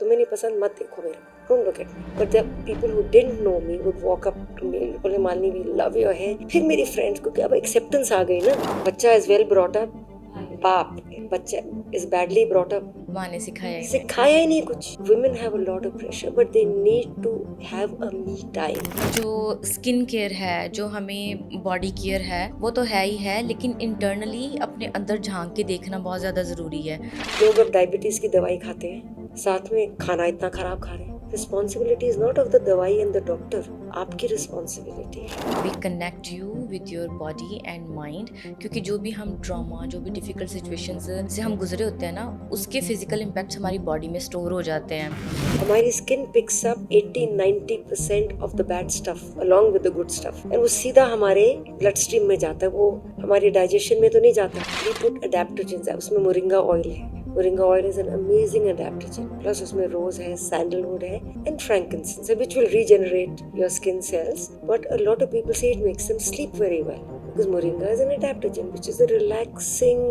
तुम्हें नहीं पसंद मत देखो मेरे को, don't look at me. But the people who didn't know me would walk up to me, बोले Malini we love your hair. फिर मेरी फ्रेंड्स को अब एक्सेप्टेंस आ गई ना, बच्चा इज वेल ब्रॉट अप, बाप बच्चा इज बैडली ब्रॉट अप, माँ ने सिखाया ही नहीं कुछ। Women have a lot of pressure but they need to have a me time. जो स्किन केयर है, जो हमें बॉडी केयर है, वो तो है ही है, लेकिन इंटरनली अपने अंदर झांक के देखना बहुत ज़्यादा ज़रूरी है। लोग अब डायबिटीज की दवाई खाते हैं, साथ में खाना इतना खराब खा रहे हैं। Responsibility is not of the दवाई एंड द डॉक्टर, आपकी रिस्पॉन्सिबिलिटी है। We connect you with your body and mind, क्योंकि जो भी हम ट्रॉमा, जो भी डिफ़िकल्ट सिचुएशंस से हम गुजरे होते हैं ना, उसके फिजिकल इम्पैक्ट्स हमारी बॉडी में स्टोर हो जाते हैं। हमारी skin picks up 80-90% of the bad stuff along with the good stuff, and वो सीधा हमारे ब्लड स्ट्रीम में जाता है, वो हमारे डाइजेशन में तो नहीं जाता। वी पुट अडैप्टोजेंस है, उसमें मोरिंगा ऑयल है। Moringa oil is an amazing adaptogen, plus उसमें रोज है, सैंडलवुड है एंड फ्रैंकिंसेंस है, which will regenerate your skin cells, but a lot of people say it makes them sleep very well because moringa is an adaptogen which is a relaxing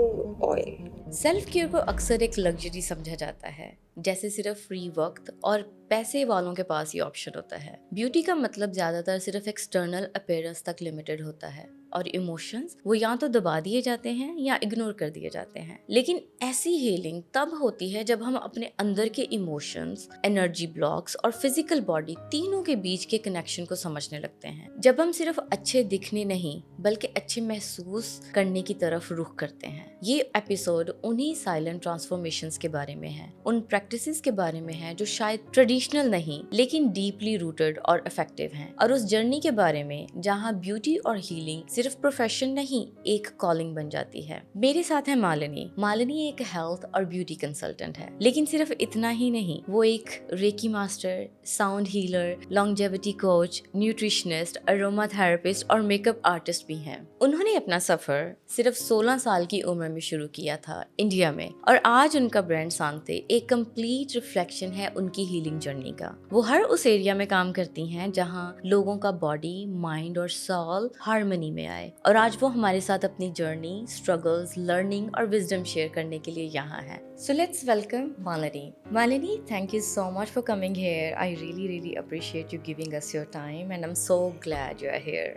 oil. Self care को अक्सर एक luxury समझा जाता है, जैसे सिर्फ free वक्त और पैसे वालों के पास ही ऑप्शन होता है। ब्यूटी का मतलब ज़्यादातर सिर्फ एक्सटर्नल अपीयरेंस तक लिमिटेड होता है, और इमोशंस वो या तो दबा दिए जाते हैं या इग्नोर कर दिए जाते हैं। लेकिन ऐसी हीलिंग तब होती है जब हम अपने अंदर के इमोशंस, एनर्जी ब्लॉक्स और फिजिकल बॉडी तीनों के बीच के कनेक्शन को समझने लगते हैं। जब हम सिर्फ अच्छे दिखने नहीं बल्कि अच्छे महसूस करने की तरफ रुख करते हैं। ये एपिसोड उन्हीं साइलेंट ट्रांसफॉर्मेशंस के बारे में है, उन प्रैक्टिसेस के बारे में है जो शायद ट्रेडिशनल नहीं लेकिन डीपली रूटेड और इफेक्टिव हैं, और उस जर्नी के बारे में जहाँ ब्यूटी और हीलिंग सिर्फ प्रोफेशन नहीं, एक कॉलिंग बन जाती है। मेरे साथ है मालिनी। मालिनी एक हेल्थ और ब्यूटी कंसल्टेंट है, लेकिन सिर्फ इतना ही नहीं, वो एक reiki master, sound healer, longevity coach, nutritionist, aroma therapist और मेकअप आर्टिस्ट भी हैं। उन्होंने अपना सफर सिर्फ 16 साल की उम्र में शुरू किया था इंडिया में, और आज उनका ब्रांड सांगते एक कंप्लीट रिफ्लेक्शन है उनकी हीलिंग जर्नी का। वो हर उस एरिया में काम करती हैं जहां लोगों का बॉडी, माइंड और सोल हार्मनी में आए, और आज वो हमारे साथ अपनी जर्नी, स्ट्रगल्स, लर्निंग और विजडम शेयर करने के लिए यहाँ है। So let's welcome Malini. Malini, thank you so much for coming here. I really appreciate you giving us your time, and I'm so glad you are here.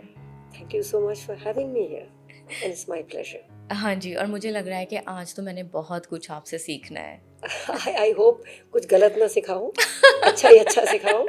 Thank you so much for having me here, and it's my pleasure. हाँ जी, और मुझे लग रहा है कि आज तो मैंने बहुत कुछ आपसे सीखना है। I hope कुछ गलत ना सिखाऊं, अच्छा ही अच्छा सिखाऊं।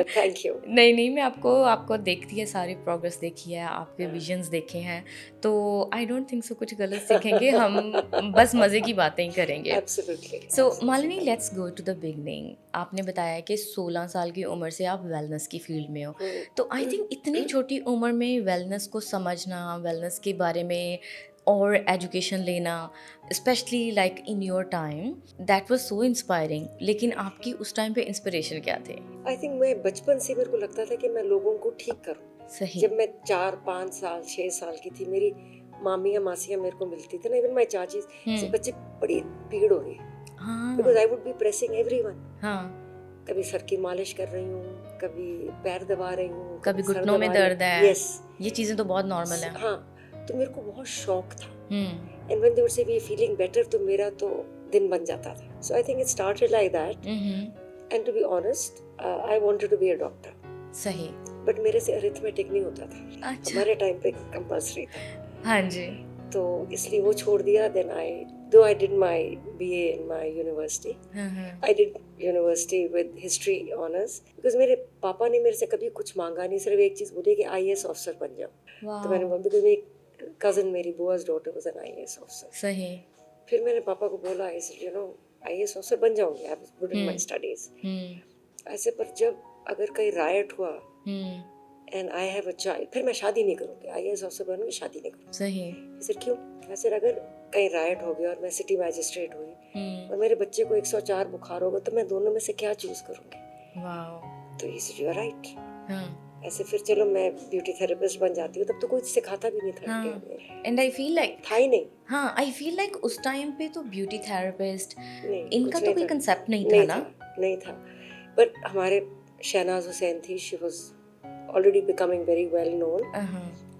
Thank you. नहीं, मैं आपको देखती है, सारी प्रोग्रेस देखी है, आपके विजन्स देखे हैं, तो आई डोंट थिंक सो कुछ गलत सीखेंगे, हम बस मज़े की बातें ही करेंगे। Absolutely. So Malini, let's go to the beginning. आपने बताया कि 16 साल की उम्र से आप वेलनेस की फील्ड में हो, तो आई थिंक इतनी छोटी उम्र में वेलनेस को समझना, वेलनेस के बारे में और एजुकेशन लेना, specially like in your time, that was so inspiring. लेकिन आपकी उस टाइम पे इंस्पिरेशन क्या थे? आई थिंक मैं बचपन से मेरे को लगता था कि मैं लोगों को ठीक करूं। सही। जब मैं 4-5 साल 6 साल की थी, मेरी मामियाँ मासियाँ मेरे को मिलती थी ना, इवन माय चाची से, बच्चे बड़ी भीड़ हो रही है, हाँ, because I would be pressing everyone. हाँ, कभी सर की मालिश कर रही हूँ, कभी पैर दबा रही हूँ, कभी सर घुटनों में दबा रही दर्द हूँ। है। Yes. ये चीज़ें तो बहुत नॉर्मल है। हाँ, तो मेरे को बहुत शौक था, and when they would say we feeling better, तो मेरा तो दिन बन जाता था। So I think it started like that, and to be honest I wanted to be a doctor. सही। बट मेरे से अरिथमेटिक नहीं होता था। अच्छा। हमारे टाइम पे कंपल्सरी था, हाँ जी। तो इसलिए वो छोड़ दिया। Then I did my BA in my university. I did university with history honors because मेरे पापा ने मेरे से कभी कुछ मांगा नहीं, सिर्फ एक चीज बोली कि IAS ऑफिसर बन जाओ। तो मैंने बोला, because मेरी कजन, मेरी बुआ's daughter was an IAS officer. सही। फिर मैंने पापा को बोला, I said, you know, IAS officer बन जाऊंगी, I was good in my studies। ऐसे, पर जब अगर कहीं रायट हुआ and I have a child, फिर मैं शादी नहीं करूंगी, IAS ऑफिसर बनूंगी, शादी नहीं करूंगी। सही। फिर क्यों? वैसे अगर कहीं रायट हो गया और मैं सिटी मैजिस्ट्रेट हुई और मेरे बच्चे को 104 बुखार होगा, तो मैं दोनों में से क्या चूज करूंगी? वाओ। तो ये यू आर राइट। हाँ। ऐसे फिर चलो मैं ब्यूटी थेरेपिस्ट बन जाती हूँ, तब तो कोई सिखाता भी नहीं था। हाँ। एंड आई फील लाइक था ही नहीं। हाँ, आई फील लाइक उस टाइम पे तो ब्यूटी थेरेपिस्ट इनका कुछ तो कोई था। कंसेप्ट नहीं था ना। नहीं था। बट हमारे शहनाज हुसैन थी, she was already becoming very well known,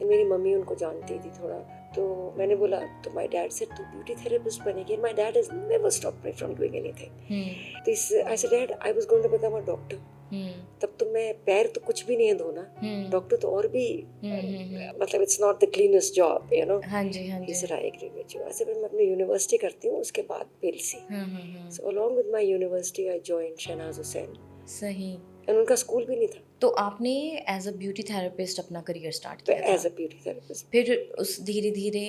मेरी मम्मी उनको जानती थी थोड़ा, तो मैंने बोला, तो माय डैड सेड तू ब्यूटी थेरेपिस्ट बनेगी. My dad has never stopped me from doing anything. This I said dad I was going to become a doctor. तब तो मैं पैर तो कुछ भी नहीं है धोना, डॉक्टर तो और भी मतलब it's not the cleanest job you know. हाँ जी हाँ He ji. said I agree with you. ऐसे मैं अपनी यूनिवर्सिटी करती हूँ, उसके बाद PLC. So along with my university I joined Shahnaz Hussain. सही. And उनका स्कूल भी नहीं था. तो आपने एज अ ब्यूटी थेरेपिस्ट अपना करियर स्टार्ट तो किया एज था. A beauty therapist. फिर उस धीरे धीरे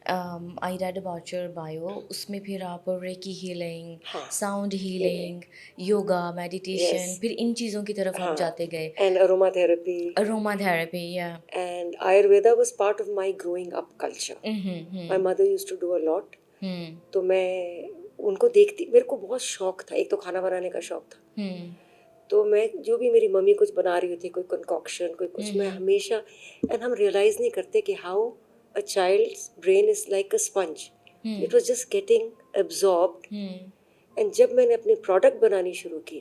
I read about your bio, उसमें फिर आप रेकी हीलिंग, हाँ. Sound healing, yoga, meditation, Yes. फिर इन चीज़ों की तरफ हाँ. आप जाते गए. And aromatherapy. अरोमा थेरेपी या. And Ayurveda was part of my growing up culture. My mother used to do a lot. तो मैं उनको देखती, मेरे को बहुत शौक था. एक तो खाना बनाने का शौक था. तो मैं जो भी मेरी मम्मी कुछ बना रही होती, कोई कंकॉक्शन, कोई कुछ, मैं हमेशा, एंड हम रियलाइज नहीं करते कि how a child's brain is like a sponge. It was just getting absorbed. And जब मैंने अपनी प्रोडक्ट बनानी शुरू की,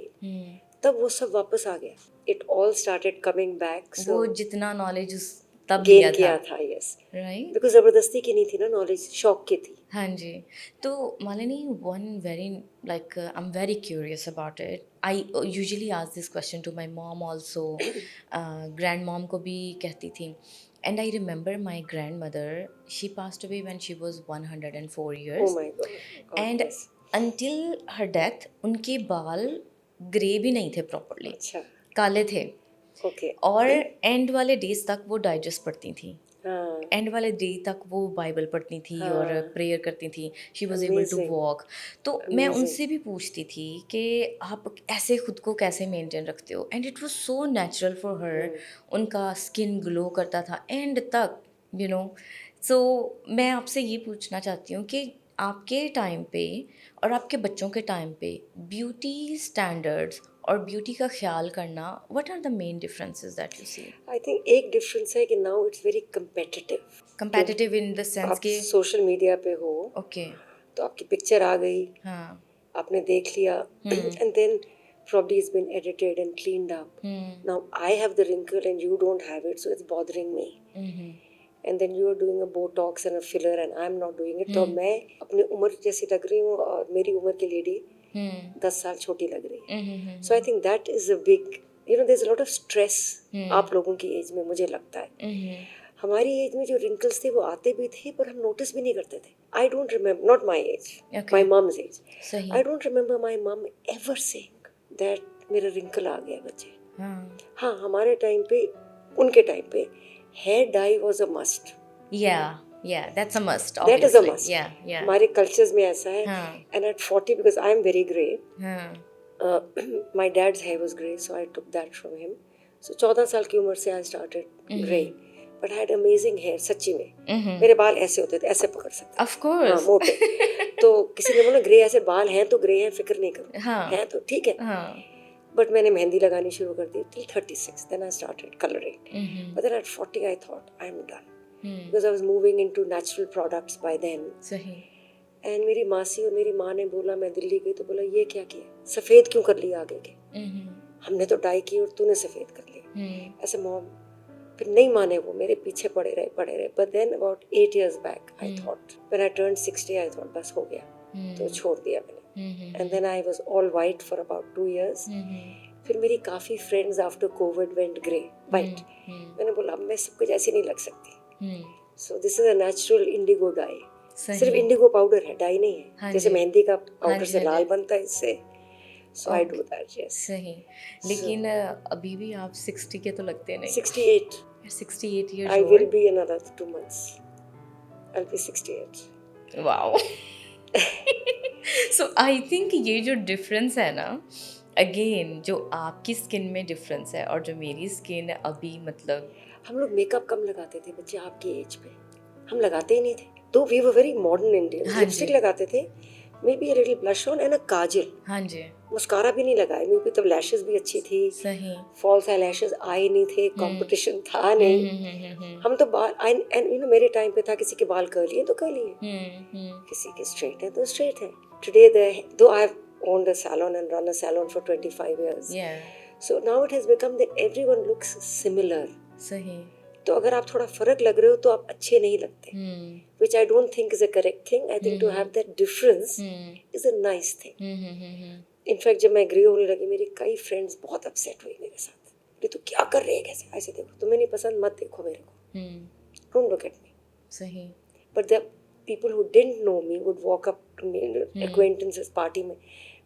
तब वो सब वापस आ गया. It all started coming back. वो जितना नॉलेज उस तब गेन लिया किया था. था. यस. राइट. बिकॉज जबरदस्ती की नहीं थी ना नॉलेज, शौक की थी. हाँ जी. तो Malini, one very like I am very curious about it. I usually ask this question to my mom also, grand mom को भी कहती थी. And I remember my grandmother, she passed away when she was 104 Oh years. my God. God and bless. Until her death उनके बाल grey भी नहीं थे properly, अच्छा. काले थे. ओके. और एंड वाले डेज तक वो डाइजेस्ट पढ़ती थी. हाँ. एंड वाले डे तक वो बाइबल पढ़ती थी और हाँ. प्रेयर करती थी. She was able to Amazing. Walk. तो मैं Amazing. उनसे भी पूछती थी कि आप ऐसे खुद को कैसे मेंटेन रखते हो. And it was so natural for her. उनका स्किन ग्लो करता था एंड तक, यू नो. सो मैं आपसे ये पूछना चाहती हूँ कि आपके टाइम पे और आपके बच्चों के टाइम पे ब्यूटी स्टैंडर्ड्स और ब्यूटी का ख्याल करना, what are the main differences that you see? I think एक डिफरेंस है कि now it's very competitive. Competitive in the sense आप के. सोशल मीडिया पे हो, ओके. तो आपकी पिक्चर आ गई, हाँ. आपने देख लिया, and then probably it's been edited and cleaned up. Now I have the wrinkle and you don't have it, so it's bothering me. And then you are doing a Botox and a filler and I'm not doing it. तो मैं अपनी उम्र जैसी लग रही हूँ और मेरी उम्र की लेडी 10 साल छोटी लग रही है. So I think that is a big, you know, there's a lot of stress आप लोगों की एज में, मुझे लगता है. हमारी एज में जो रिंकल्स थे वो आते भी थे पर हम नोटिस भी नहीं करते थे. I don't remember, not my age, my mum's age, सही. I don't remember my mum ever saying that मेरा रिंकल आ गया बच्चे. हाँ, हमारे टाइम पे, उनके टाइम पे hair dye was a must. Yeah, that's a must, That is a obviously. must. Yeah. हमारे कल्चर्स में ऐसा है. हाँ. And at 40, because I am very grey, हाँ. My dad's hair was grey, so I took that from him. So 14 साल की उम्र से I started grey, but I had amazing hair. सच्ची में मेरे बाल ऐसे होते थे, ऐसे पकड़ सकते. Of course. हाँ, मोटे. तो किसी ने बोला ग्रे ऐसे बाल हैं तो ग्रे हैं, फिक्र नहीं करो. हाँ. हैं तो ठीक है. हाँ. बट मैंने मेहंदी लगानी शुरू कर दी till 36. Then I started coloring. But then at 40 I thought I'm done. Because I was moving into natural products by then. सही. And मेरी मासी और मेरी माँ ने बोला, मैं दिल्ली गई तो बोला ये क्या किया, सफ़ेद क्यों कर लिया आगे के, हमने तो डाई की और तूने सफ़ेद कर लिया. ऐसे मॉम फिर नहीं माने, वो मेरे पीछे पड़े रहे. But then about 8 years back I thought, when I turned 60 I thought बस हो गया, तो छोड़ दिया मैंने. And then I was all white for about 2 years. फिर मेरी काफ़ी friends after Covid went grey white. मैंने बोला अब मैं सबको जैसी नहीं लग सकती. So this is a natural Indigo die. सिर्फ इंडिगो पाउडर है, डाई नहीं है. जैसे मेहंदी का पाउडर से लाल बनता है, इससे. सो आई डू दैट. यस. सही. लेकिन अभी भी आप 60 के तो लगते नहीं. 68. 68 years I old. will be another 2 months. I'll be 68. Wow. So I think ये जो डिफरेंस है ना, अगेन जो आपकी स्किन में डिफरेंस है और जो मेरी स्किन अभी, मतलब हम लोग मेकअप कम लगाते थे बच्चे आपकी एज पे, हम लगाते ही नहीं थे. तो we were very modern Indians. Lipstick लगाते थे, maybe a little blush on and a kajal. हाँ जी. मस्कारा भी नहीं लगाए, मे बी तब लैशेस भी अच्छी थी. सही. फॉल्स आई लैशेस आए नहीं थे, कंपटीशन था नहीं. हम तो बाल, एंड यू नो मेरे टाइम पे था किसी के बाल कर्ली है तो कर्ली है, किसी के स्ट्रेट है तो स्ट्रेट है. टुडे दो I have owned a salon and run a salon for 25 years. Yeah. So now it has become that everyone looks similar. सही. तो अगर आप थोड़ा फर्क लग रहे हो तो आप अच्छे नहीं लगते, which I don't think is a correct thing. I think to have that difference is a nice thing. In fact जब मैं ग्रे होने लगी मेरी कई फ्रेंड्स बहुत अपसेट हुई मेरे साथ, ये तो क्या कर रहे हैं, कैसे ऐसे देखो, तुम्हें नहीं पसंद मत देखो मेरे को, डोंट लुक एट मी. सही. But the people who didn't know me would walk up to me, acquaintances party में,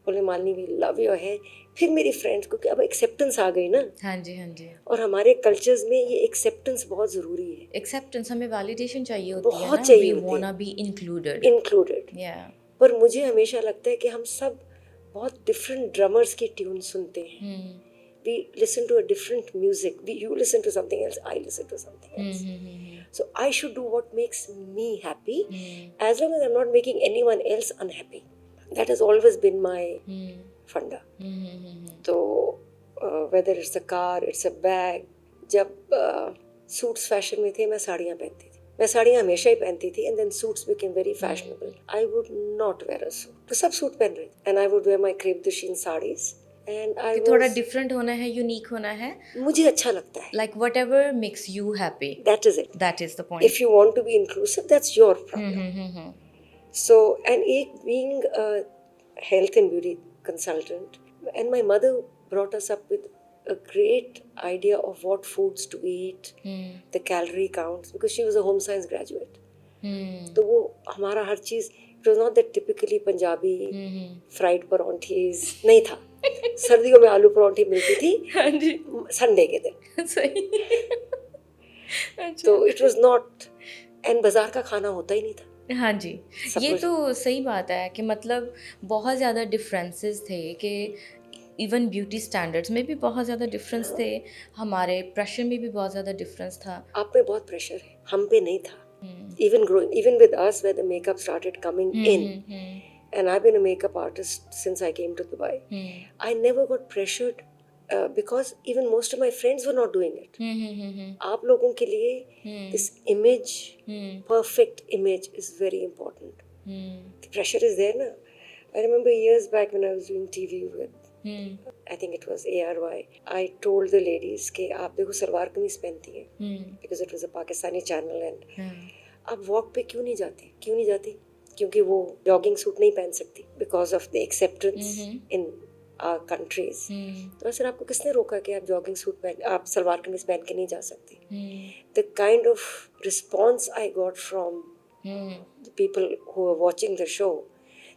बोले Malini we love your hair. फिर मेरी फ्रेंड्स को, कि अब एक्सेप्टेंस आ गई ना. हाँ जी, हाँ जी. और हमारे कल्चर्स में ये एक्सेप्टेंस बहुत ज़रूरी है. एक्सेप्टेंस, हमें वैलिडेशन चाहिए होती है बहुत ना, चाहिए वी होती वांना है. Be included. इंक्लूडेड. पर मुझे हमेशा लगता है कि हम सब बहुत डिफरेंट ड्रमर्स की ट्यून सुनते हैं. We listen to a different music. You listen to something else, I listen to something else. So I should do what makes me happy, as long as I'm not making anyone else unhappy. That has always been my funda. So whether it's a car, it's a bag. जब suits fashion में थे मैं साड़ियाँ पहनती थी, मैं साड़ियाँ हमेशा ही पहनती थी, and then suits became very fashionable. I would not wear a suit. तो सब सूट पहन रहे थे, and I would wear my crepe de chine sarees. And I थोड़ा डिफरेंट होना है, यूनिक होना है, मुझे अच्छा लगता है. like whatever makes you happy. That is it. That is the point. If you want to be inclusive, that's your problem. So, and being a health and beauty consultant, and my mother brought us up with a great idea of what foods to eat, the calorie counts, because she was a home science graduate. तो वो हमारा हर चीज़, it was not that typically Punjabi fried परांठीज नहीं था. सर्दियों में आलू परांठी मिलती थी संडे के दिन. सही. तो इट वाज नॉट, एंड बाजार का खाना होता ही नहीं था. हाँ जी, ये तो सही बात है कि मतलब बहुत ज़्यादा डिफरेंसेस थे, कि इवन ब्यूटी स्टैंडर्ड्स में भी बहुत ज़्यादा डिफरेंस थे, हमारे प्रेशर में भी बहुत ज़्यादा डिफरेंस था. आप पे बहुत प्रेशर है, हम पे नहीं था. Even with us, where the makeup started coming in, and I've been a makeup artist since I came to Dubai. I never got pressured because even most of my friends were not doing it. आप लोगों के लिए this image, perfect image is very important. The pressure is there na. I remember years back when I was doing TV with, I think it was ARY. I told the ladies कि आप देखो सलवार कमीज पहनती हैं, because it was a Pakistani channel, and आप walk पे क्यों नहीं जाती? क्योंकि वो जॉगिंग सूट नहीं पहन सकती because of the acceptance in our countries. तो सर आपको किसने रोका कि आप जॉगिंग सूट पहन, आप सलवार कमीज पहन के नहीं जा सकती? The kind of response I got from the people who are watching the show,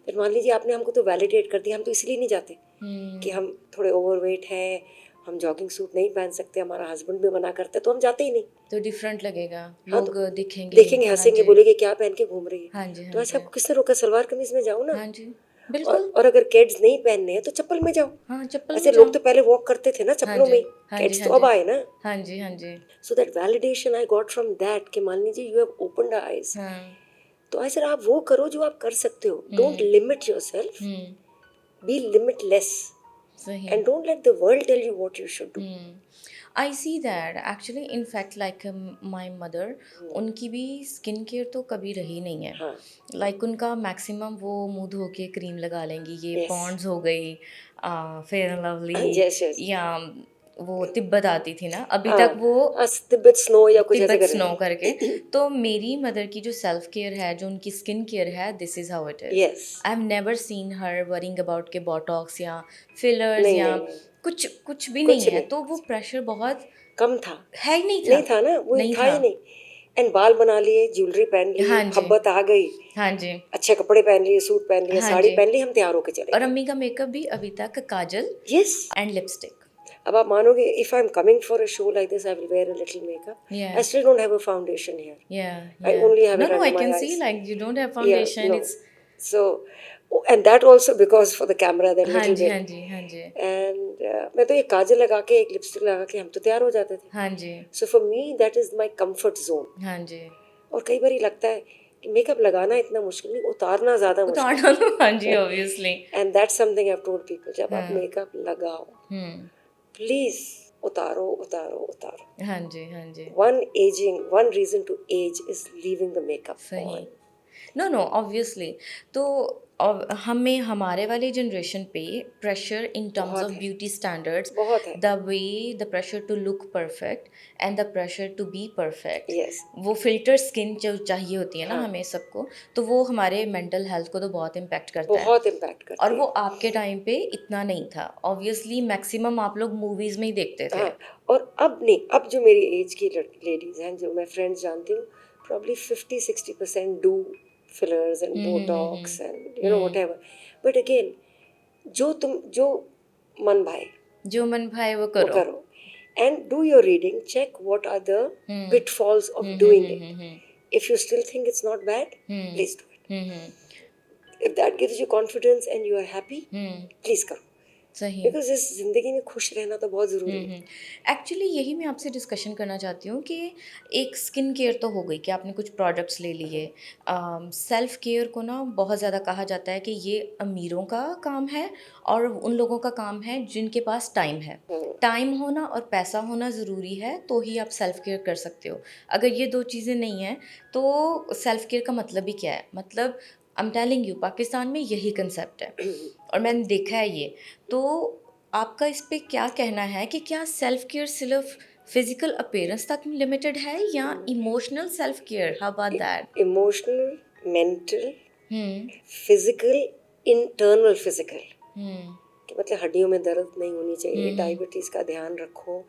that मान लीजिए आपने हमको तो वैलिडेट कर दिया, हम तो इसलिए नहीं जाते कि हम थोड़े ओवरवेट हैं, हम जॉगिंग सूट नहीं पहन सकते, हमारा हस्बैंड भी मना करता है, तो हम जाते ही नहीं. तो डिफरेंट लगेगा, लोग तो देखेंगे, हंसेंगे, बोलेंगे क्या पहन के घूम रही है. हाँ जी, तो ऐसा आपको किसने रोका? सलवार कमीज में जाओ ना. हाँ जी, बिल्कुल. और अगर केड्स नहीं पहनने हैं तो चप्पल में जाओ. हाँ, चप्पल ऐसे लोग तो पहले वॉक करते थे ना चप्पलों में, हाँ केड्स जी, तो अब आए ना. हाँ जी, हाँ जी. So that validation I got from that कि मान लीजिए यू हैव ओपन्ड आईज. तो ऐसे आप वो करो जो आप कर सकते हो. Don't limit yourself, be limitless, and don't let the world tell you what you should do. I see that actually, in fact, like my mother, उनकी भी स्किन केयर तो कभी रही नहीं है. Like उनका मैक्सिमम वो मुंह धो के क्रीम लगा लेंगी, ये पॉन्ड्स हो गई, फेयर एंड लवली, या वो तिब्बत आती थी ना, अभी तक वो तिब्बत स्नो या कुछ ऐसे तिब्बत स्नो करके. तो मेरी मदर की जो सेल्फ केयर है, जो उनकी स्किन केयर है, this is how it is. I have never seen her worrying about के बोटॉक्स या फिलर्स या कुछ भी नहीं है. तो वो प्रेशर बहुत कम था, है ही नहीं था ना, वो था ही नहीं. एंड बाल बना लिए, ज्वेलरी पहन ली, खब्बत आ गई, हाँ जी, अच्छे कपड़े पहन लिए, सूट पहन लिए, साड़ी पहन ली, हम तैयार होके चले. और अम्मी का मेकअप भी अभी तक काजल एंड लिपस्टिक. अब आप मानोगे, if I'm coming for a show like this, I will wear a little makeup. I still don't have a foundation here. I only have it under my eyes. No, I can see like you don't have foundation. No. So, and that also because for the camera, that little bit. हाँ जी. And मैं तो ये काजल लगा के, एक lipstick लगा के हम तो तैयार हो जाते थे. हाँ जी. So for me, that is my comfort zone. हाँ जी. और कई बार लगता है कि मेकअप लगाना इतना मुश्किल नहीं, उतारना ज़्यादा मुश्किल. उतारना, हाँ जी, obviously. And that's something I've told people. जब आप मेकअप लगाओ, प्लीज उतारो. हाँ जी. One reason to age is leaving the makeup on. No, obviously. तो और हमें हमारे वाली जनरेशन पे प्रेशर इन टर्म्स बहुत ऑफ है, ब्यूटी स्टैंडर्ड्स, बहुत है। The way, the pressure to look perfect and the pressure to be perfect, yes, वो फिल्टर स्किन जो चाहिए होती है ना हाँ, हमें सबको, तो वो हमारे मेंटल हेल्थ को तो बहुत इम्पेक्ट करता है। बहुत इम्पैक्ट और करती वो है। आपके टाइम पे इतना नहीं था, ऑब्वियसली मैक्सिमम आप लोग मूवीज में ही देखते थे। हाँ, और अब नहीं, अब जो मेरी एज की लेडीज हैं, जो मैं फ्रेंड्स जानती हूँ, probably 50-60% do fillers and botox and whatever, but again, जो मन भाए जो मन भाए वो वो करो। करो, and do your reading, check what are the pitfalls of doing it. If you still think it's not bad, please do it. If that gives you confidence and you are happy, please करो, सही। because इस जिंदगी में खुश रहना तो बहुत ज़रूरी है। एक्चुअली यही मैं आपसे डिस्कशन करना चाहती हूँ कि एक स्किन केयर तो हो गई कि आपने कुछ प्रोडक्ट्स ले लिए, सेल्फ केयर को ना बहुत ज़्यादा कहा जाता है कि ये अमीरों का काम है और उन लोगों का काम है जिनके पास टाइम है। टाइम होना और पैसा होना ज़रूरी है तो ही आप सेल्फ केयर कर सकते हो। अगर ये दो चीज़ें नहीं हैं तो सेल्फ केयर का मतलब ही क्या है? मतलब I am telling you, Pakistan में यही कंसेप्ट है और मैंने देखा है ये। तो आपका इस पे क्या कहना है कि क्या सेल्फ केयर सिर्फ फिजिकल अपीयरेंस तक लिमिटेड है या emotional self care? How about that? Emotional, mental, physical, internal physical, कि मतलब हड्डियों में दर्द नहीं होनी चाहिए, डायबिटीज़ का ध्यान रखो।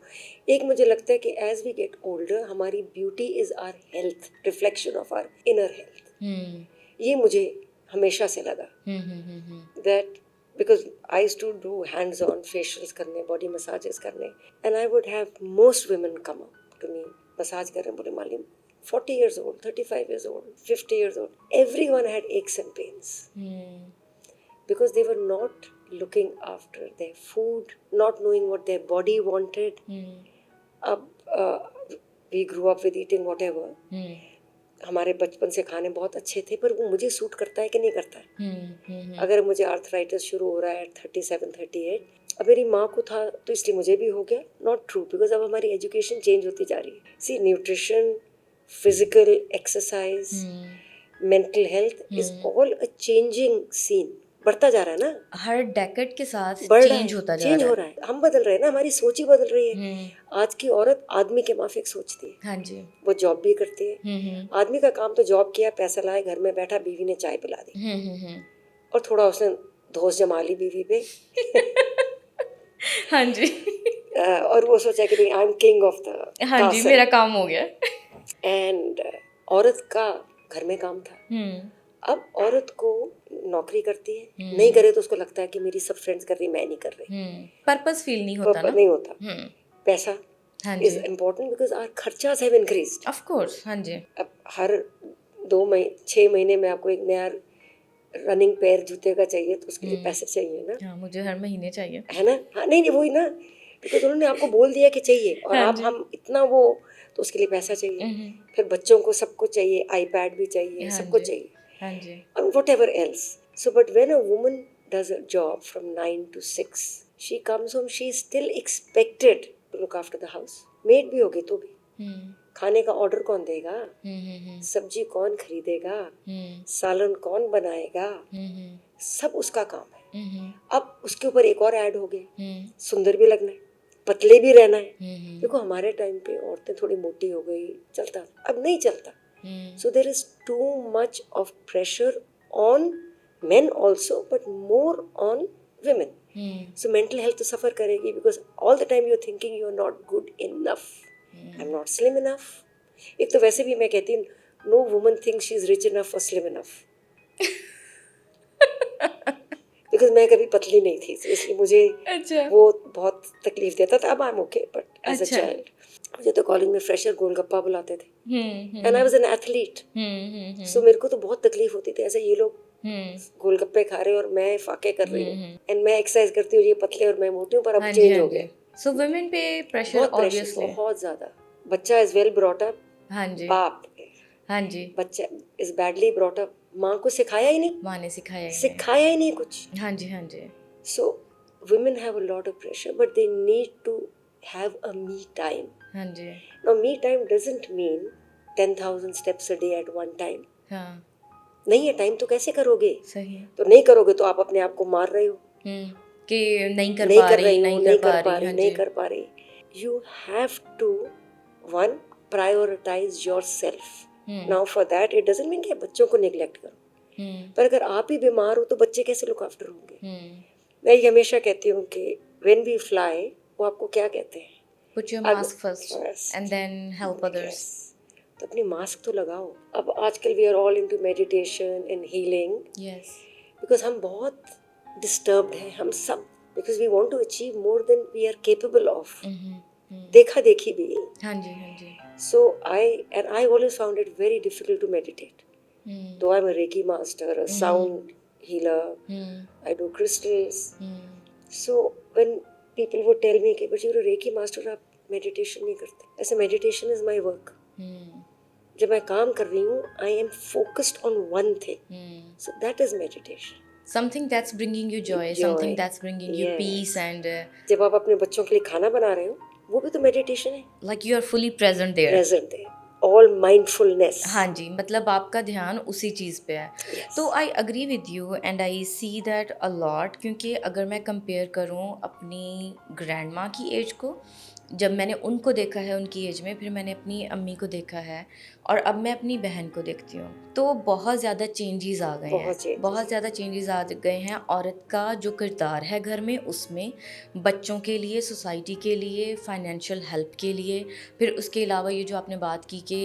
एक मुझे लगता है कि एज वी गेट ओल्डर, हमारी beauty is our health, reflection of our inner health. ये मुझे हमेशा से लगा that, because I used to do hands on facials करने, बॉडी मसाजेस करने, and I would have most women come up to me, massage कर रहे हैं, बोले मालिम 40 years old, 35 years old, 50 years old, everyone had aches and pains because they were not looking after their food, not knowing what their body wanted. अब we grew up with eating whatever. हमारे बचपन से खाने बहुत अच्छे थे, पर वो मुझे सूट करता है कि नहीं करता है। अगर मुझे आर्थराइटिस शुरू हो रहा है 37, 38, अब मेरी माँ को था तो इसलिए मुझे भी हो गया, नॉट ट्रू, बिकॉज अब हमारी एजुकेशन चेंज होती जा रही है। See, nutrition, physical exercise, mental health is all a changing scene, बढ़ता जा रहा है ना, हर डेकेड के साथ बढ़ रहा चेंज है, होता जा चेंज रहा हो है। रहा है, हम बदल रहे हैं ना, हमारी सोच ही बदल रही है। आज की औरत आदमी के माफिक सोचती है। हाँ जी। वो जॉब भी करती है। आदमी का काम तो जॉब किया, पैसा लाए, घर में बैठा, बीवी ने चाय पिला दी और थोड़ा उसने धोस जमा ली बीवी पे हाँ जी। और वो सोचा कि भाई I am king of the हाँ जी, मेरा काम हो गया। एंड औरत का घर में काम था। अब औरत को नौकरी करती है, नहीं करे तो उसको लगता है कि मेरी सब फ्रेंड्स कर रही, मैं नहीं कर रही। पर्पस फील नहीं होता ना। नहीं होता। पैसा हाँ इज जी। इम्पोर्टेंट बिकॉज आवर खर्चास हैव इंक्रीज्ड। Of course. हाँ जी। अब हर 6 महीने में आपको एक नया रनिंग पैर जूते का चाहिए, तो उसके लिए पैसे चाहिए ना। हाँ, मुझे हर महीने चाहिए, है ना। हाँ, नहीं वही ना, बिकॉज उन्होंने आपको बोल दिया कि चाहिए, और हाँ आप जी। हम इतना वो, तो उसके लिए पैसा चाहिए। फिर बच्चों को सब कुछ चाहिए, आईपैड भी चाहिए, हाँ सब कुछ जी। चाहिए, हाँ जी। and whatever else. So, but when a woman does a job from 9 to 6, she comes home, she is still expected to look after the house. Maid भी होगी तो भी, खाने का ऑर्डर कौन देगा, सब्जी कौन खरीदेगा, सालन कौन बनाएगा, सब उसका काम है। अब उसके ऊपर एक और ऐड हो गया, सुंदर भी लगना है, पतले भी रहना है। देखो हमारे टाइम पे औरतें थोड़ी मोटी हो गई, चलता, अब नहीं चलता। So there is too much of pressure on men also, but more on women. So mental health तो suffer करेगी, because all the time you're thinking you're not good enough. I'm not slim enough. एक तो वैसे भी मैं कहती हूँ, no woman thinks she's rich enough or slim enough. Because मैं कभी पतली नहीं थी, so इसलिए मुझे अच्छा। वो बहुत तकलीफ देता था। अब I'm okay, but as a अच्छा। child मुझे तो कॉलेज में फ्रेशर गोलगप्पा बुलाते थे, and I was an athlete, so मेरे को तो बहुत तकलीफ होती थी, ऐसे ये लोग गोलगप्पे खा रहे हैं और मैं फाके कर रही हूँ, एंड मैं एक्सरसाइज करती हूँ, ये पतले और मैं मोटी हूँ, पर अब चेंज हो गया। सो वुमेन पे प्रेशर बहुत प्रेशर, ऑब्वियसली बहुत ज्यादा। बच्चा इज वेल ब्रॉट अप, हाँ जी। बाप, हाँ जी। बच्चा इज बैडली ब्रॉट अप, माँ को सिखाया ही नहीं, माँ ने सिखाया सिखाया ही नहीं कुछ। हाँ जी। हाँ जी। सो women have a lot of pressure, but they need to have a me time. हाँ जी। Now me time doesn't mean 10,000 steps a day at one time. हाँ नहीं है टाइम तो कैसे करोगे? सही है। तो नहीं करोगे तो आप अपने आप को मार रहे हो, कि नहीं कर नहीं पा कर रही, रही नहीं हूँ, कर नहीं पा कर पा रही, रही, हाँ नहीं जी। कर पा रही। You have to one prioritise your self. Now for that it doesn't mean कि आप बच्चों को निग्लेक्ट करो, पर अगर आप ही बीमार हो तो बच्चे कैसे लुक आफ्टर होंगे? मैं ये हमेशा कहती हूँ कि व्हेन वी फ्लाई, वो आपको क्या कहते हैं? पुट योर अग- mask first first, and then help others. yes. तो अपनी मास्क तो लगाओ। अब आजकल we are all into meditation and healing, yes. Because हम बहुत डिस्टर्ब्ड हैं हम सब, because we want to achieve more than we are capable of. देखा देखी भी। हाँ जी, हाँ जी। So I always found it very difficult to meditate. Though I'm a Reiki master, a sound healer, I do crystals. So when people would tell me कि but you're a Reiki master, आप meditation नहीं करते। ऐसे meditation is my work. जब मैं काम कर रही हूँ, I am focused on one thing. So that is meditation. Something that's bringing you joy, something that's bringing you peace and जब आप अपने बच्चों के लिए खाना बना रहे हो, वो भी तो meditation है। like you are fully present there. Present there. All mindfulness. हाँ जी, मतलब आपका ध्यान उसी चीज़ पे है। Yes. तो I agree with you and I see that a lot, क्योंकि अगर मैं कंपेयर करूँ अपनी ग्रैंड माँ की एज को, जब मैंने उनको देखा है उनकी एज में, फिर मैंने अपनी अम्मी को देखा है और अब मैं अपनी बहन को देखती हूँ, तो बहुत ज़्यादा चेंजेस आ गए हैं। बहुत ज़्यादा चेंजेस आ गए हैं। औरत का जो किरदार है घर में, उसमें बच्चों के लिए, सोसाइटी के लिए, फाइनेंशियल हेल्प के लिए, फिर उसके अलावा ये जो आपने बात की कि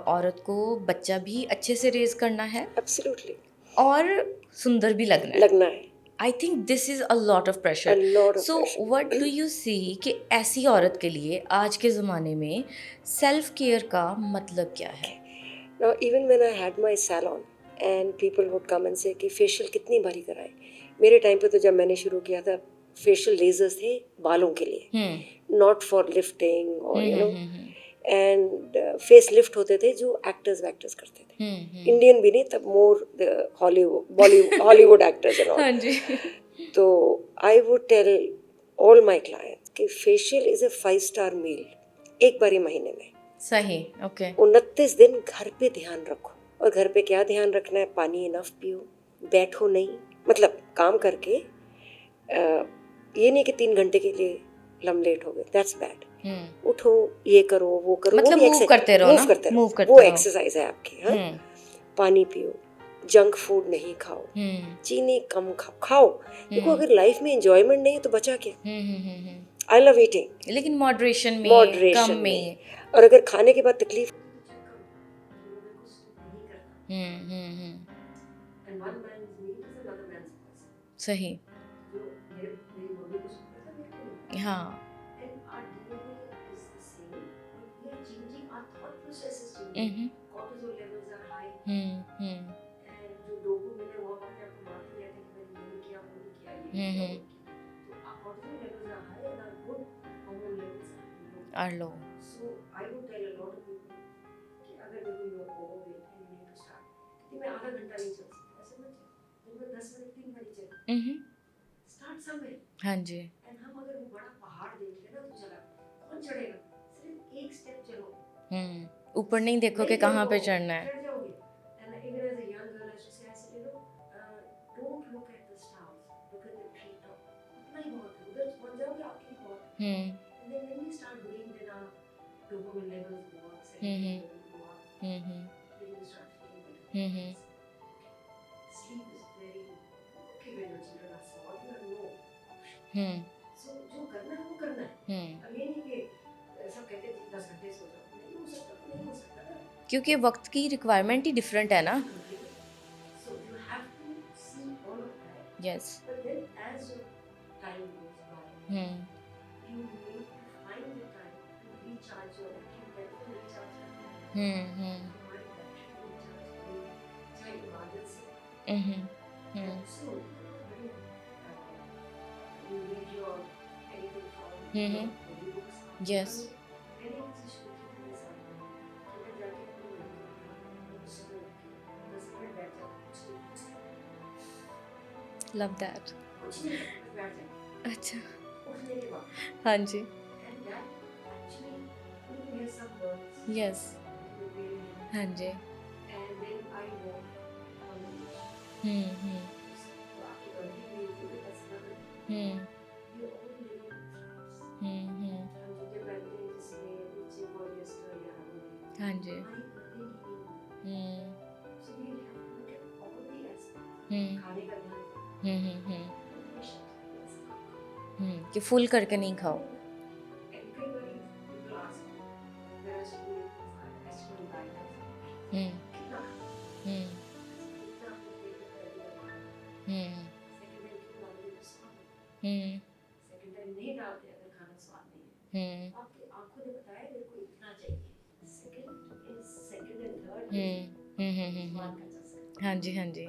औरत को बच्चा भी अच्छे से रेज करना है Absolutely. और सुंदर भी लगना है। I think this is a lot of pressure. So what do you see कि ऐसी औरत के लिए आज के ज़माने में सेल्फ केयर का मतलब क्या है? Now even when I had my salon and people would come and say कि फेशियल कितनी बारी कराए, मेरे टाइम पे तो जब मैंने शुरू किया था फेशियल लेजर्स थे बालों के लिए, नॉट फॉर लिफ्टिंग और you know, and face lift होते थे जो एक्टर्स वैक्टर्स करते थे, इंडियन भी नहीं तब, मोर हॉलीवुड एक्टर्स एंड हाँ ऑल। जी। तो I would tell all my clients कि facial is a 5-star meal, एक बारी महीने में। सही, ओके। 29 दिन घर पे ध्यान रखो। और घर पे क्या ध्यान रखना है? पानी इनफ पियो, बैठो नहीं, मतलब काम करके ये नहीं कि 3 घंटे के लिए लेट हो गए, दैट्स बैड। उठो, ये करो, वो करो, मतलब वो भी मूव करते रहो, मूव करते रहो, वो एक्सरसाइज है आपकी। हाँ, पानी पियो, जंक फूड नहीं खाओ, चीनी कम खाओ। देखो अगर लाइफ में एंजॉयमेंट नहीं है तो बचा क्या? आई लव ईटिंग, लेकिन मॉडरेशन में, मॉडरेशन कम में। और अगर खाने के बाद तकलीफ सही। हाँ। आर लो। So I would tell a lot of people कि अगर देखो you are overweight and you need to start, कि मैं आधा घंटा नहीं चल सकती, ऐसे मत चलो, दिन में 10 मिनट 3 बारी चलो, start somewhere। हाँ जी। And हम अगर वो बड़ा पहाड़ देख लेना तो चला, कौन चढ़ेगा? सिर्फ एक स्टेप चलो, ऊपर नहीं देखो कि कहाँ पे चढ़ना है। चढ़ जाओगे। And even as a young girl I used to say, I said, you know, don't look at the stars, look at the tree top, उतना ही बहुत है, उधर पहुंच जाओगे आपके लिए बहुत है। And then when you start doing, then our dopamine levels go up, serotonin levels go up, then you start feeling better. Sleep is very okay when your children are small, you have no option. So जो करना है वो करना है। अब ये नहीं कि सब कहते हैं 10 घंटे सो जाओ, नहीं हो सकता तो नहीं हो सकता ना, क्योंकि वक्त की रिक्वायरमेंट ही डिफरेंट है ना। So you have to see all of that. Yes. But then as your time goes by, you need to find the time to recharge your battery, recharge करना है। हमारी battery recharge करें, चाहे इबादत से, उससे होती है you read your anything from your holy books. Yes. मैंने एक चीज़ शुरू की थी मेरे साथ में, कि मैं जाके अपनी लड़की सुबह 10 मिनट बैठ जाती, लव दैट। कुछ नहीं करती, बैठ जाती अच्छा। उठने के बाद। हाँ जी। And that actually you hear some words. Yes. You really, हाँ जी। and then I walk हम्म हम्म तो आपकी early grade को भी ऐसा लग रहा है हम्म ये all living flowers। हम्म। हम जूते पहनते हैं जिसमें नीचे पॉलिएस्टर या रबर हाँ जी। हमारी early healing hmm so we have to look at all the aspects हम्म खाने का ध्यान रखना हम्म हमेशा ऐसा कि फुल करके नहीं खाओ। and कई बार people ask me where I should do it I should diet हम्म कितना हम्म कितना आपने पेट में पहली बार खाया हम्म सेकंड टाइम क्यों डालोगे तो स्वाद हम्म सेकंड टाइम नहीं डालते अगर खाना स्वाद नहीं है हम्म आपकी आंखों ने बताया मेरे को इतना चाहिए सेकंड एंड थर्ड स्वाद का चस्का हाँ जी हाँ जी।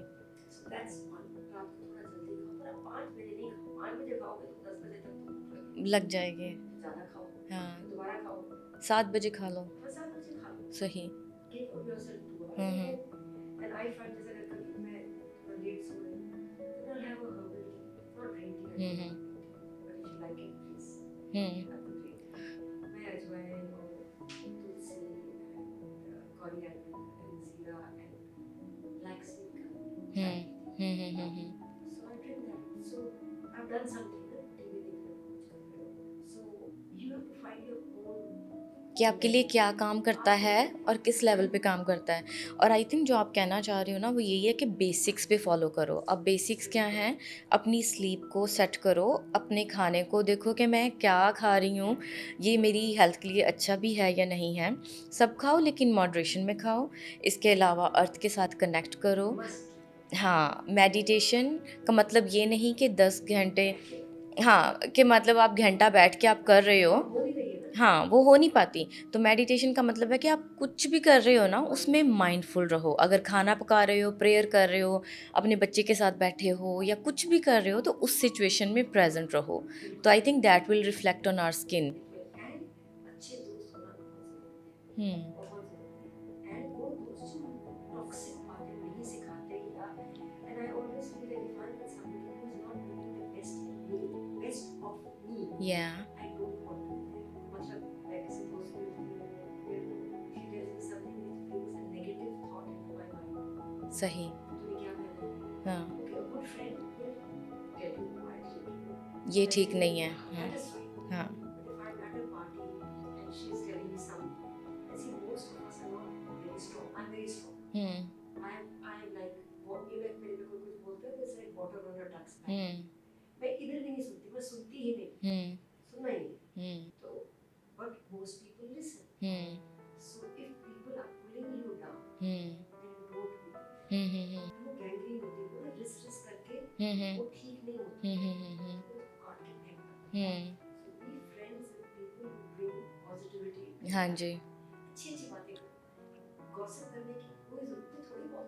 सो दैट्स वन रात को थोड़ा जल्दी खाओ पर आप 5 बजे नहीं खाओ 5 बजे खाओगे तो 10 बजे तक तो भूख लगेगी लग जाएगी। ज़्यादा खाओ हाँ फिर दोबारा खाओ 7 बजे खा लो। हाँ 7 बजे खा लो सही। give yourself 2 hours and I find जैसे अगर कभी मैं थोड़ा लेट सो रही हूँ then I'll have a herbal tea not green tea I don't but if you like it please have the green tea मैं अजवाइन और तुलसी and coriander and जीरा and black seed का so I drink that so I've done something ना TV देख रहे हो कुछ कर रहे हो so you have to find your own कि आपके लिए क्या काम करता है और किस लेवल पे काम करता है। और आई थिंक जो आप कहना चाह रहे हो ना वो यही है कि बेसिक्स पे फॉलो करो। अब बेसिक्स क्या हैं? अपनी स्लीप को सेट करो, अपने खाने को देखो कि मैं क्या खा रही हूँ, ये मेरी हेल्थ के लिए अच्छा भी है या नहीं है। सब खाओ लेकिन मॉडरेशन में खाओ। इसके अलावा अर्थ के साथ कनेक्ट करो। must हाँ, मेडिटेशन का मतलब ये नहीं कि 10 घंटे, हाँ, कि मतलब आप घंटा बैठ के आप कर रहे हो, हो नहीं रही है ना हाँ, वो हो नहीं पाती। तो मेडिटेशन का मतलब है कि आप कुछ भी कर रहे हो ना, उसमें माइंडफुल रहो। अगर खाना पका रहे हो, प्रेयर कर रहे हो, अपने बच्चे के साथ बैठे हो या कुछ भी कर रहे हो, तो उस सिचुएशन में प्रेज़ेंट रहो। तो I think that will reflect on our skin. And अच्छे दोस्त होना बहुत जरूरी हुँ, है बहुत जरूरी है एंड वो दोस्त जो टॉक्सिक बातें नहीं सिखाते या and I always feel that if I am with somebody who is not bringing the best of me या I don't want to be there मतलब मैं किसी दोस्त को मेरे को she tells me something which brings a negative thought into my mind सही। तूने क्या कहना है हाँ, okay a good friend will tell you quietly ये ठीक नहीं है। that is fine हाँ, but if I'm at a party and she's telling me something I see most of us are not very strong I'm very strong hmm, I'm like what you like मेरे पे कोई कुछ बोलता है it's like water on a duck's back हुँ, मैं इधर भी नहीं सुनती मैं सुनती ही नहीं हुँ, सुनना ही नहीं हुँ, तो but most people listen hmm, so if people are pulling you down hmm, then don't be there वो गैंग्रीन होती है वो रिस रिस करके वो ठीक नहीं होती वो काट के फेंक देते हैं so be friends with people who bring positivity into हाँ your जी। life अच्छी अच्छी बातें करो गॉसिप करने की कोई जरूरत है थोड़ी बहुत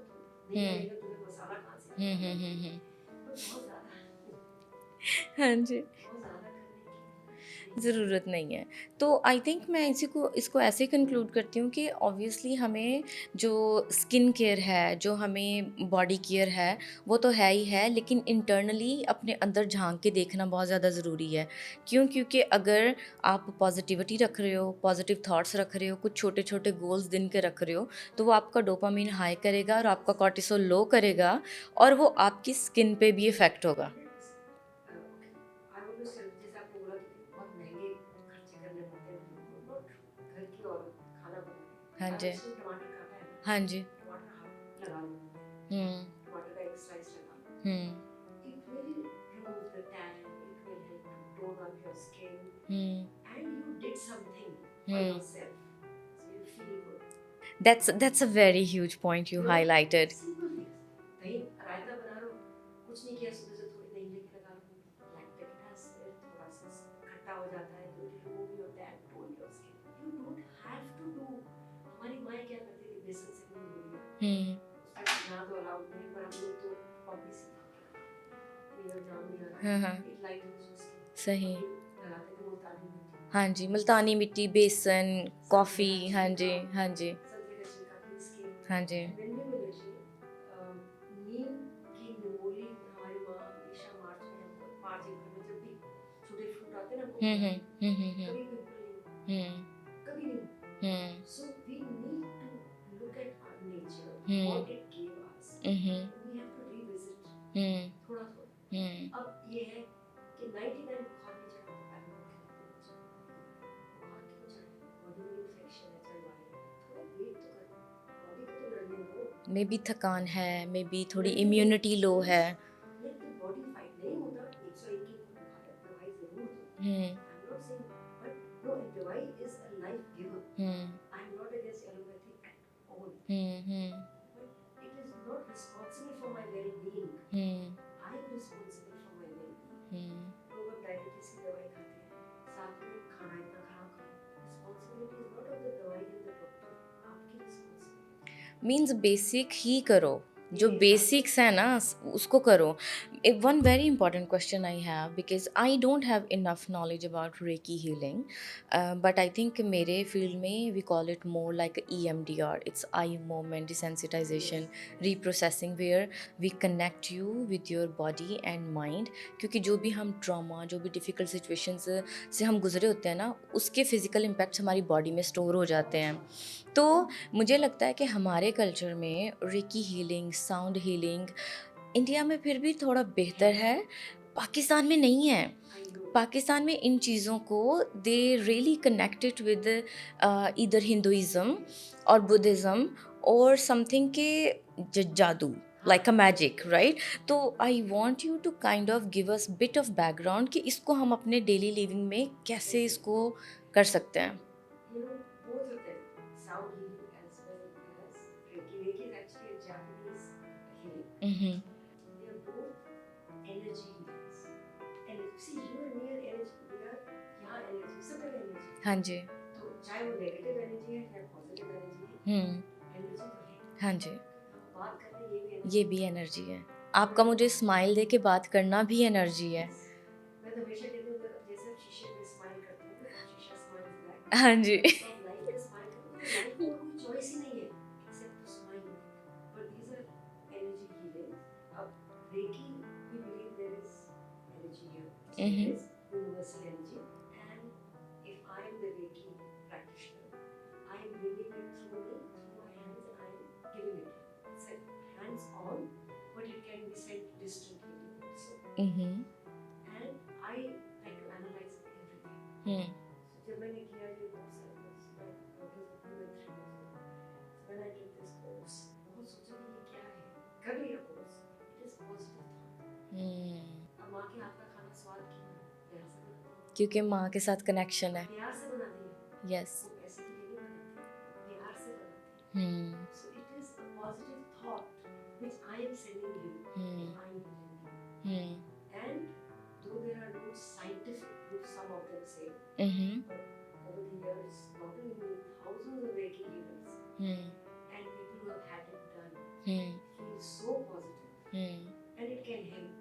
नहीं करेगा तुम्हें मसाला कहाँ से but बहुत ज़्यादा हाँ जी। बहुत ज़्यादा करने की ज़रूरत नहीं है। तो आई थिंक मैं इसको ऐसे कंक्लूड करती हूँ कि ऑब्वियसली हमें जो स्किन केयर है, जो हमें बॉडी केयर है, वो तो है ही है, लेकिन इंटरनली अपने अंदर झाँक के देखना बहुत ज़्यादा ज़रूरी है। क्यों? क्योंकि अगर आप पॉज़िटिविटी रख रहे हो, पॉज़िटिव थॉट्स रख रहे हो, कुछ छोटे-छोटे गोल्स दिन के रख रहे हो, तो वो आपका डोपामाइन हाई करेगा और आपका कॉर्टिसोल लो करेगा और वो आपकी स्किन पे भी इफ़ेक्ट होगा। I always tell जैसे आपने बोला कि बहुत महंगे खर्चे करने पड़ते हैं not true घर की औरत खाना बनाए हाँ जी। इसमें टमाटर काटा है हाँ जी। टमाटर हाथ लगा लो हुँ, टमाटर का एक स्लाइस लगा लो हुँ, it will remove the tan it will help to tone up your skin hmm. and you did something for Hmm. yourself so you feel good That's a very huge point you highlighted. simple things दही रायता बना लो कुछ नहीं किया सुबह से थोड़ी दही लेके लगा लो lactic acid थोड़ा सा खट्टा हो जाता है तो it remove your tan tone your skin you don't have to do हमारी माँ क्या करती थी बेसन से नहीं बोलिए उसमें यहाँ तो अलाउड नहीं पर हम लोग तो obviously ये नाम नहीं आ हाँ, रहा हाँ। it lightens your skin सही। लगाते थे मुल्तानी मिट्टी हाँ जी, मुल्तानी मिट्टी, बेसन, कॉफ़ी, हाँ जी, हाँ जी, संतरे का छिलका अपनी स्किन हाँ जी। when we were little नीम की निमोली हमारी माँ हमेशा मार्च में हमको 5 अप्रैल में जब भी छोटे फ्रूट आते हैं ना हुँ, हुँ, हुँ, हुँ, हुँ, कभी पिंपल नहीं कभी नहीं हुँ, so we need to look at our nature Hmm. what it gave us hmm, we have to revisit may be थकान है, मे बी थोड़ी इम्यूनिटी लो है। लेकिन बॉडी फाइट नहीं होता 101 की दवाई जरूर दो। Hmm I am not saying but no दवाई is a life giver. Hmm I am not against allopathy at all, hmm but it is not responsible for my well being. Hmm I am responsible for my well being. Hmm लोग अब diabetes की दवाई खाते हैं, साथ में खाना इतना खराब खाते हैं। Responsibility is not of the दवाई एंड द डॉक्टर, आपकी रिस्पांसिबिलिटी। मीन्स बेसिक ही करो, जो बेसिक्स है ना उसको करो। One very important question I have, because I don't have enough knowledge about reiki healing, but I think मेरे फील्ड में we call it more like EMDR, it's eye movement desensitisation reprocessing, where we connect you with your body and mind. क्योंकि जो भी हम trauma, जो भी difficult situations से हम गुजरे होते हैं ना, उसके फिज़िकल इम्पैक्ट्स हमारी बॉडी में स्टोर हो जाते हैं। तो मुझे लगता है कि हमारे कल्चर में recce healing, sound healing India में फिर भी थोड़ा बेहतर है, पाकिस्तान में नहीं है। पाकिस्तान में इन चीज़ों को दे रियली कनेक्टेड विद इधर हिंदुइज़्म और बुद्धिज़्म और समथिंग के जादू, लाइक अ मैजिक, राइट? तो I want you to kind of give us bit of background कि इसको हम अपने डेली लिविंग में कैसे इसको कर सकते हैं। You know, both of them, sound healing as well as Reiki. Reiki is actually a Japanese healing. Hmm They are both energy healings. And see, you and me are energy. We are यहाँ energy, सब जगह energy. हाँ जी। तो चाहे वो negative energy है या positive energy है, energy तो है. हाँ जी, बात करते हैं, ये भी energy. ये भी एनर्जी है। आपका मुझे स्माइल दे के बात करना भी एनर्जी है। मैं तो हमेशा कहती हूँ जैसे आप शीशे में स्माइल करते हो ना, शीशा स्माइल बैक। हाँ जी। तो आप लाइफ में स्माइल करते हो, लाइफ में और कोई चॉइस ही नहीं है except to smile. But these are energy healing. अब reiki, we believe there is energy here, there is universal energy, and if I am the reiki practitioner, I am bringing it through me, through my hands, and I am giving it. It's hands on, but it can be sent distantly also. And I like to analyze everything. So जब मैंने किया ये course, I was 2 and 3 years old. So when I did this course, बहुत सोचा कि ये क्या है, कर लिया course. It is positive thought. अब माँ के हाथ का खाना स्वाद क्यों है? प्यार से बनाती है। क्योंकि माँ के साथ कनेक्शन है। प्यार से बनाती है। यस। वो पैसे के लिए नहीं बनाती, प्यार से बनाती है। So it is a positive thought which I am sending you. I am telling you. And though there are no scientific proofs, some of them say, but over the years, not only thousands of Reiki healers and people who have had it done feel so positive, and it can help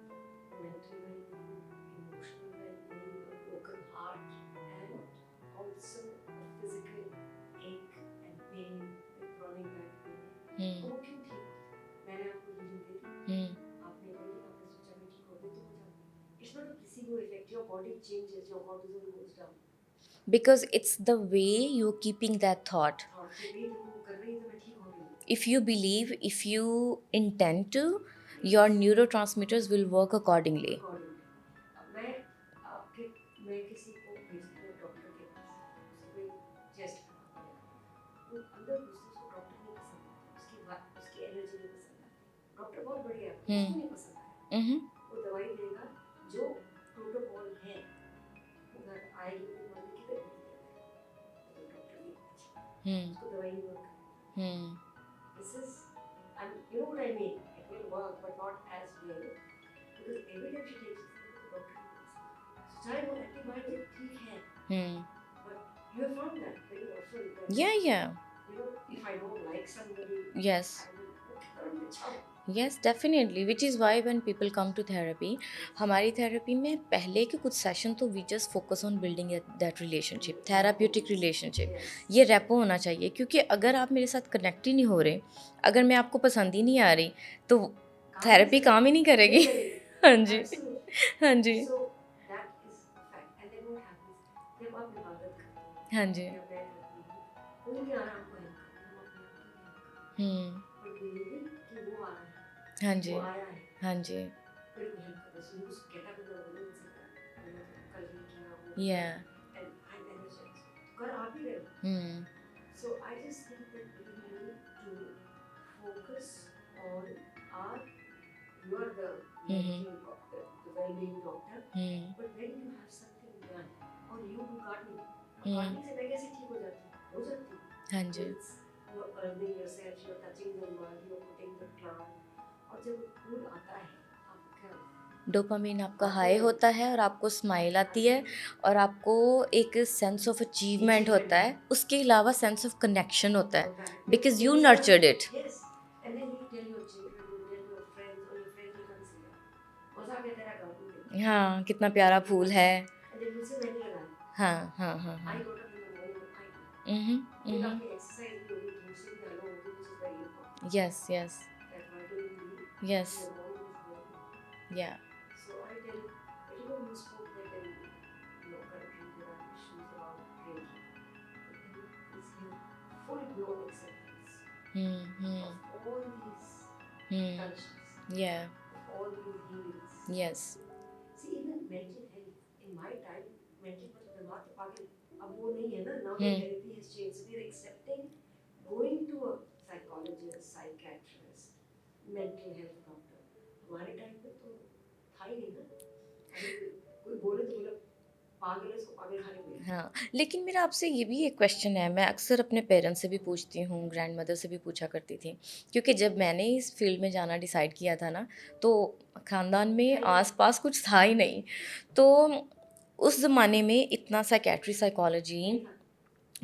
mental well-being, emotional well-being, a broken heart, and also a physical ache and pain with chronic back pain. वो क्यों ठीक होता है? मैंने आपको healing दे दी, आपने ले ली, आपने सोचा मैं ठीक हो गई, तो हो जाती है। It's not a placebo effect. Your body changes, your cortisol goes down. Because it's the way you're keeping that thought. Thought के लिए जब वो कर रही है तो मैं ठीक हो गई। If you believe, if you intend to, your neurotransmitters will work accordingly. Accordingly. अब मैं किसी को भेजती हूँ डॉक्टर के पास, उसको कोई टेस्ट करवा दिया, वो अंदर घुसते उसको डॉक्टर नहीं पसंद आता, उसकी बात, उसकी एनर्जी नहीं पसंद आती। डॉक्टर बहुत बढ़िया है, उसको नहीं पसंद आया, वो दवाई देगा जो प्रोटोकॉल है, वो घर आएगी तो मम्मी किधर भेज देगा, तो डॉक्टर नहीं अच्छा, उसको दवाई नहीं वर्क करेगी। This is, and you know what I mean, it will work but not as well, because every time she takes it to the doctor, so चाहे वो एंटीबायोटिक ठीक है, but you have found that very often that, Yeah. you know, if I don't like somebody, Yes. I will turn the child. Yes, definitely. Which is why when people come to therapy, हमारी therapy में पहले के कुछ session तो we just focus on building that relationship, therapeutic relationship. ये repo होना चाहिए, क्योंकि अगर आप मेरे साथ कनेक्ट ही नहीं हो रहे, अगर मैं आपको पसंद ही नहीं आ रही, तो थेरेपी काम ही नहीं करेगी। हाँ जी, हाँ जी, So that is a fact. And then what happens, जब आप इबादत करते हो, हाँ जी, जब मैं करती हूँ, कोई नहीं आ रहा आपको हेल्प करने, हम अपने आप को हेल्प करते हैं, but believing कि वो आ रहा है, हाँ जी, वो आया है, हाँ जी, फिर वो हेल्प करते हैं, so you get up in the morning and say, मैंने कल ये किया, वो किया, yeah, and I'm energized, कर आप ही रहे हो। So I just think that we need to focus on our you are the Mhm. mental doctor, the well-being doctor, hmm but when you have something done or you do gardening, hmm gardening से मैं कैसे ठीक हो जाती हूँ? हो जाती हूँ. हाँ जी Means you are earning yourself, you are touching the mud, you are putting the plant. और जब फूल आता है आपको क्या होता है? डोपामिन आपका हाई होता है और आपको स्माइल आती है और आपको एक सेंस ऑफ अचीवमेंट होता है, उसके अलावा सेंस ऑफ कनेक्शन होता है because you nurtured it. Yes, and then you tell your children, you tell your friends, or your friends will come see you. मजा आ गया तेरा garden देख. हाँ कितना प्यारा फूल है. And they will say मैंने लगाया. हाँ हाँ हाँ हाँ. I got up in the morning, I do. हम्म फिर हम्म आपकी exercise भी होगी, धूप से भी डालो होगी, which is very important. Yes yes That vitamin D yes in the morning is very important. या So I tell, but you spoke that in country there are issues around drinking. But it's here full-blown acceptance hmm of all these hmm cultures, या of all these healings. Yes See, even mental health, in my time, mental मतलब दिमाग तो पागल, अब वो नहीं है ना, now the therapy has changed, so we are accepting going to a psychologist, psychiatrist, mental health doctor. हमारे टाइम पे तो था ही नहीं ना, अभी कोई बोले तो बोला पागल है, इसको पागल खाने को ले. हाँ लेकिन मेरा आपसे ये भी एक क्वेश्चन है, मैं अक्सर अपने पेरेंट्स से भी पूछती हूँ, ग्रैंड मदर से भी पूछा करती थी, क्योंकि जब मैंने इस फील्ड में जाना डिसाइड किया था ना, तो ख़ानदान में आसपास कुछ था ही नहीं. तो उस ज़माने में इतना साइकेट्री साइकोलॉजी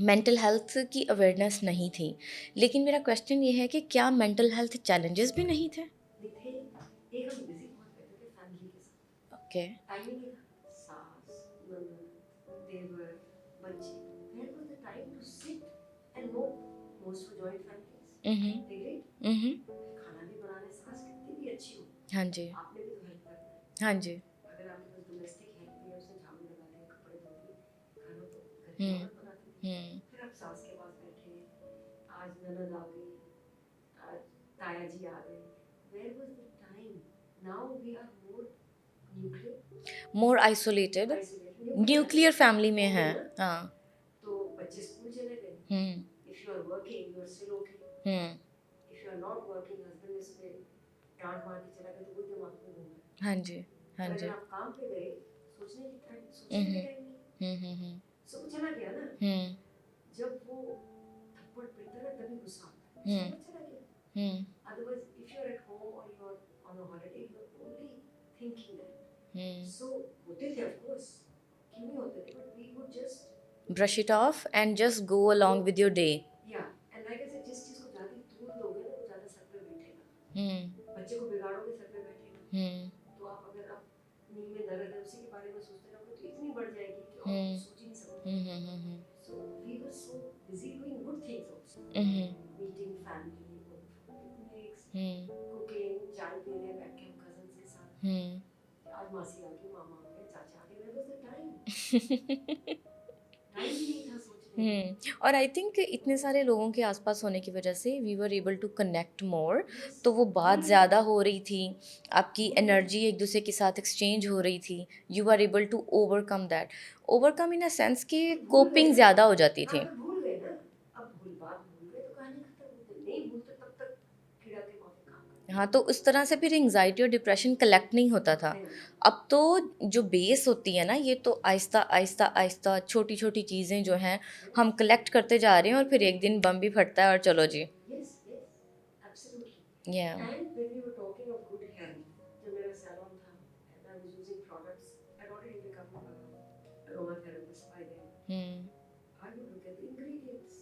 मेंटल हेल्थ की अवेयरनेस नहीं थी. लेकिन मेरा क्वेश्चन ये है कि क्या मेंटल हेल्थ चैलेंजेस भी नहीं थे? थे, एक हम बिजी बहुत रहते थे फैमिली के साथ, ओके टाइम ही नहीं था. सास, ननद, देवर, बच्चे, where was the time to sit and know? Most were joint families. They did. खाना भी बनाने, सास कितनी भी अच्छी हो, हाँ जी आपने भी तो हेल्प करना है. हाँ जी अगर आपके पास डोमेस्टिक हेल्प भी है, उसने झाड़ू लगा दिया, कपड़े धो दिए, खाना तो घर की औरत बनाती थी. फिर आप सास के पास बैठे, आज ननद आ गई, आज ताया जी आ गए. Where was the time? Now we are more nuclear. More isolated, Isolated. Nuclear family में है. हाँ तो बच्चे स्कूल चले गए. हम्म If you are working, you are still okay. Hmm If you are not working, husband ने सुबह डांट मार के चला गया तो वो दिमाग में घूम रहा है. हाँ जी हाँ और जी अगर आप काम पे गए, सोचने की टाइम नहीं. सो वो चला गया ना. जब वो थप्पड़ पड़ता है ना, तभी गुस्सा आता है. सब चला गया. Otherwise, if you are at home or you are on a holiday, you are only thinking that. So होते थे of course, क्यों नहीं होते थे, but we would just brush it of and just go along with your day. yeah, and like I said, जिस चीज को ज्यादा तूल दोगे ना, वो ज्यादा सर पे बैठेगा. बच्चे को बिगाड़ोगे, सर पे बैठेगा. तो आप अगर आप नींद में दर्द है उसी के बारे में सोचते रहोगे तो इतनी बढ़ जाएगी कि और कुछ सोच ही नहीं सकते. So we were so busy doing good things also. Meeting family, going for picnics, cooking, चाय पीने बैठ के हम cousins के साथ. आज मासी आ गई, मामा आ गए, चाचा आ गए. Where was the time? Time ही नहीं था सोचने. और आई थिंक इतने सारे लोगों के आसपास होने की वजह से we were able to connect more, तो वो बात ज़्यादा हो रही थी, आपकी एनर्जी एक दूसरे के साथ एक्सचेंज हो रही थी, you are able to overcome that, overcome in a sense कि कोपिंग ज़्यादा हो जाती थी. अब भूल गए ना, अब बात भूल गए तो कहानी खत्म हो गई. नहीं भूलते तब तक कीड़ा के मौत काम करता. हाँ तो उस तरह से फिर एंजाइटी और डिप्रेशन कलेक्ट नहीं होता था. अब तो जो बेस होती है ना, ये तो आहिस्ता आहिस्ता आहिस्ता छोटी छोटी चीज़ें जो हैं हम कलेक्ट करते जा रहे हैं और फिर एक दिन बम भी फटता है और चलो जी. Yes, yes, absolutely. Yeah. And when we were talking of good health, जब मेरा salon था and I was using products, I already become aromatherapist by then. I would look at the ingredients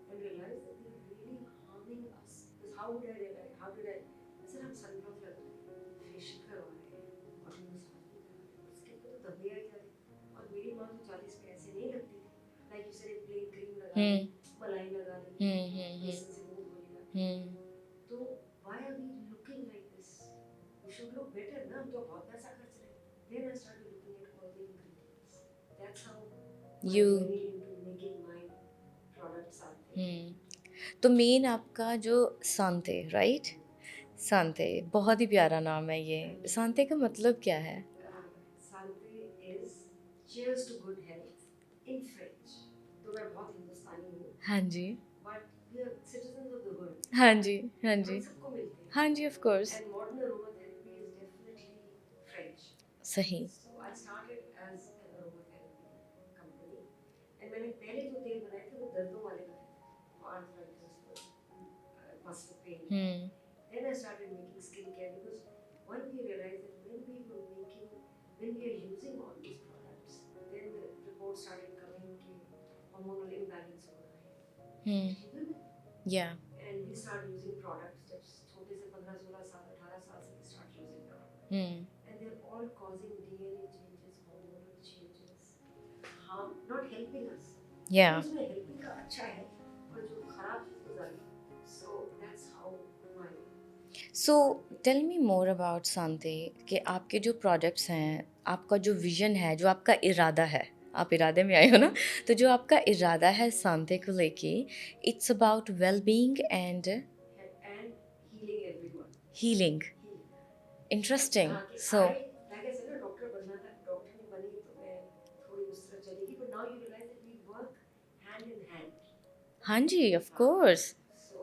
and realize that they are really harming us. Because how would I realize? How did I? I said हम sunblock लगाते हैं, facial करवा रहे हैं, body massage भी करा रहे हैं, skin पे तो धब्बे आ जा रहे हैं. और मेरी माँ तो 40 पे ऐसे नहीं लगती थी. Like you said, एक plain cream लगा ली, मलाई लगा ली, बेसन से मुंह धो लिया. तो why are we looking like this? We should look better ना, हम तो बहुत पैसा खर्च रहे हैं. Then I started looking at all the ingredients. That's how I You- was really into making my products out there. तो मेन आपका जो सांते, राइट, सांते बहुत ही प्यारा नाम है. ये सांते का मतलब क्या है? Sante is cheers to good health in French. तो मैं बहुत हिंदुस्तानी हूँ, हाँ जी. but We are citizens of the world. हाँ जी, हाँ हम जी, सबको मिलते हैं. हाँ जी, of course. And modern aromatherapy is definitely French. सही। So I started as an aromatherapy company. And मैंने पहले जो तेल बनाए थे वो दर्दों वाले बनाए थे. For arthritis, for muscle pain. Hmm. Then I started making skincare because one we realized that when we are using all these products, then the reports started coming कि hormonal imbalance हो रहा है. हम्म। या। And we started using products जब छोटे से 15-16 साल 18 साल से we start using products. Hmm. And they're all causing DNA changes, hormonal changes, harm, not helping us. या। उसमें helping का अच्छा है, पर जो खराब चीज़ डाली. So that's how my so tell me more about Shanti कि आपके जो प्रोजेक्ट्स हैं, आपका जो विजन है, जो आपका इरादा है, आप इरादे में आए हो ना, तो जो आपका इरादा है शांति को लेके, it's about well being and and healing everyone. Healing. Healing. Interesting. हाँ कि सो like I said ना डॉक्टर बनना था, डॉक्टर नहीं बनी तो मैं थोड़ी उस तरह चलेगी, but now you realize that we work hand in hand. हाँ जी, of course. So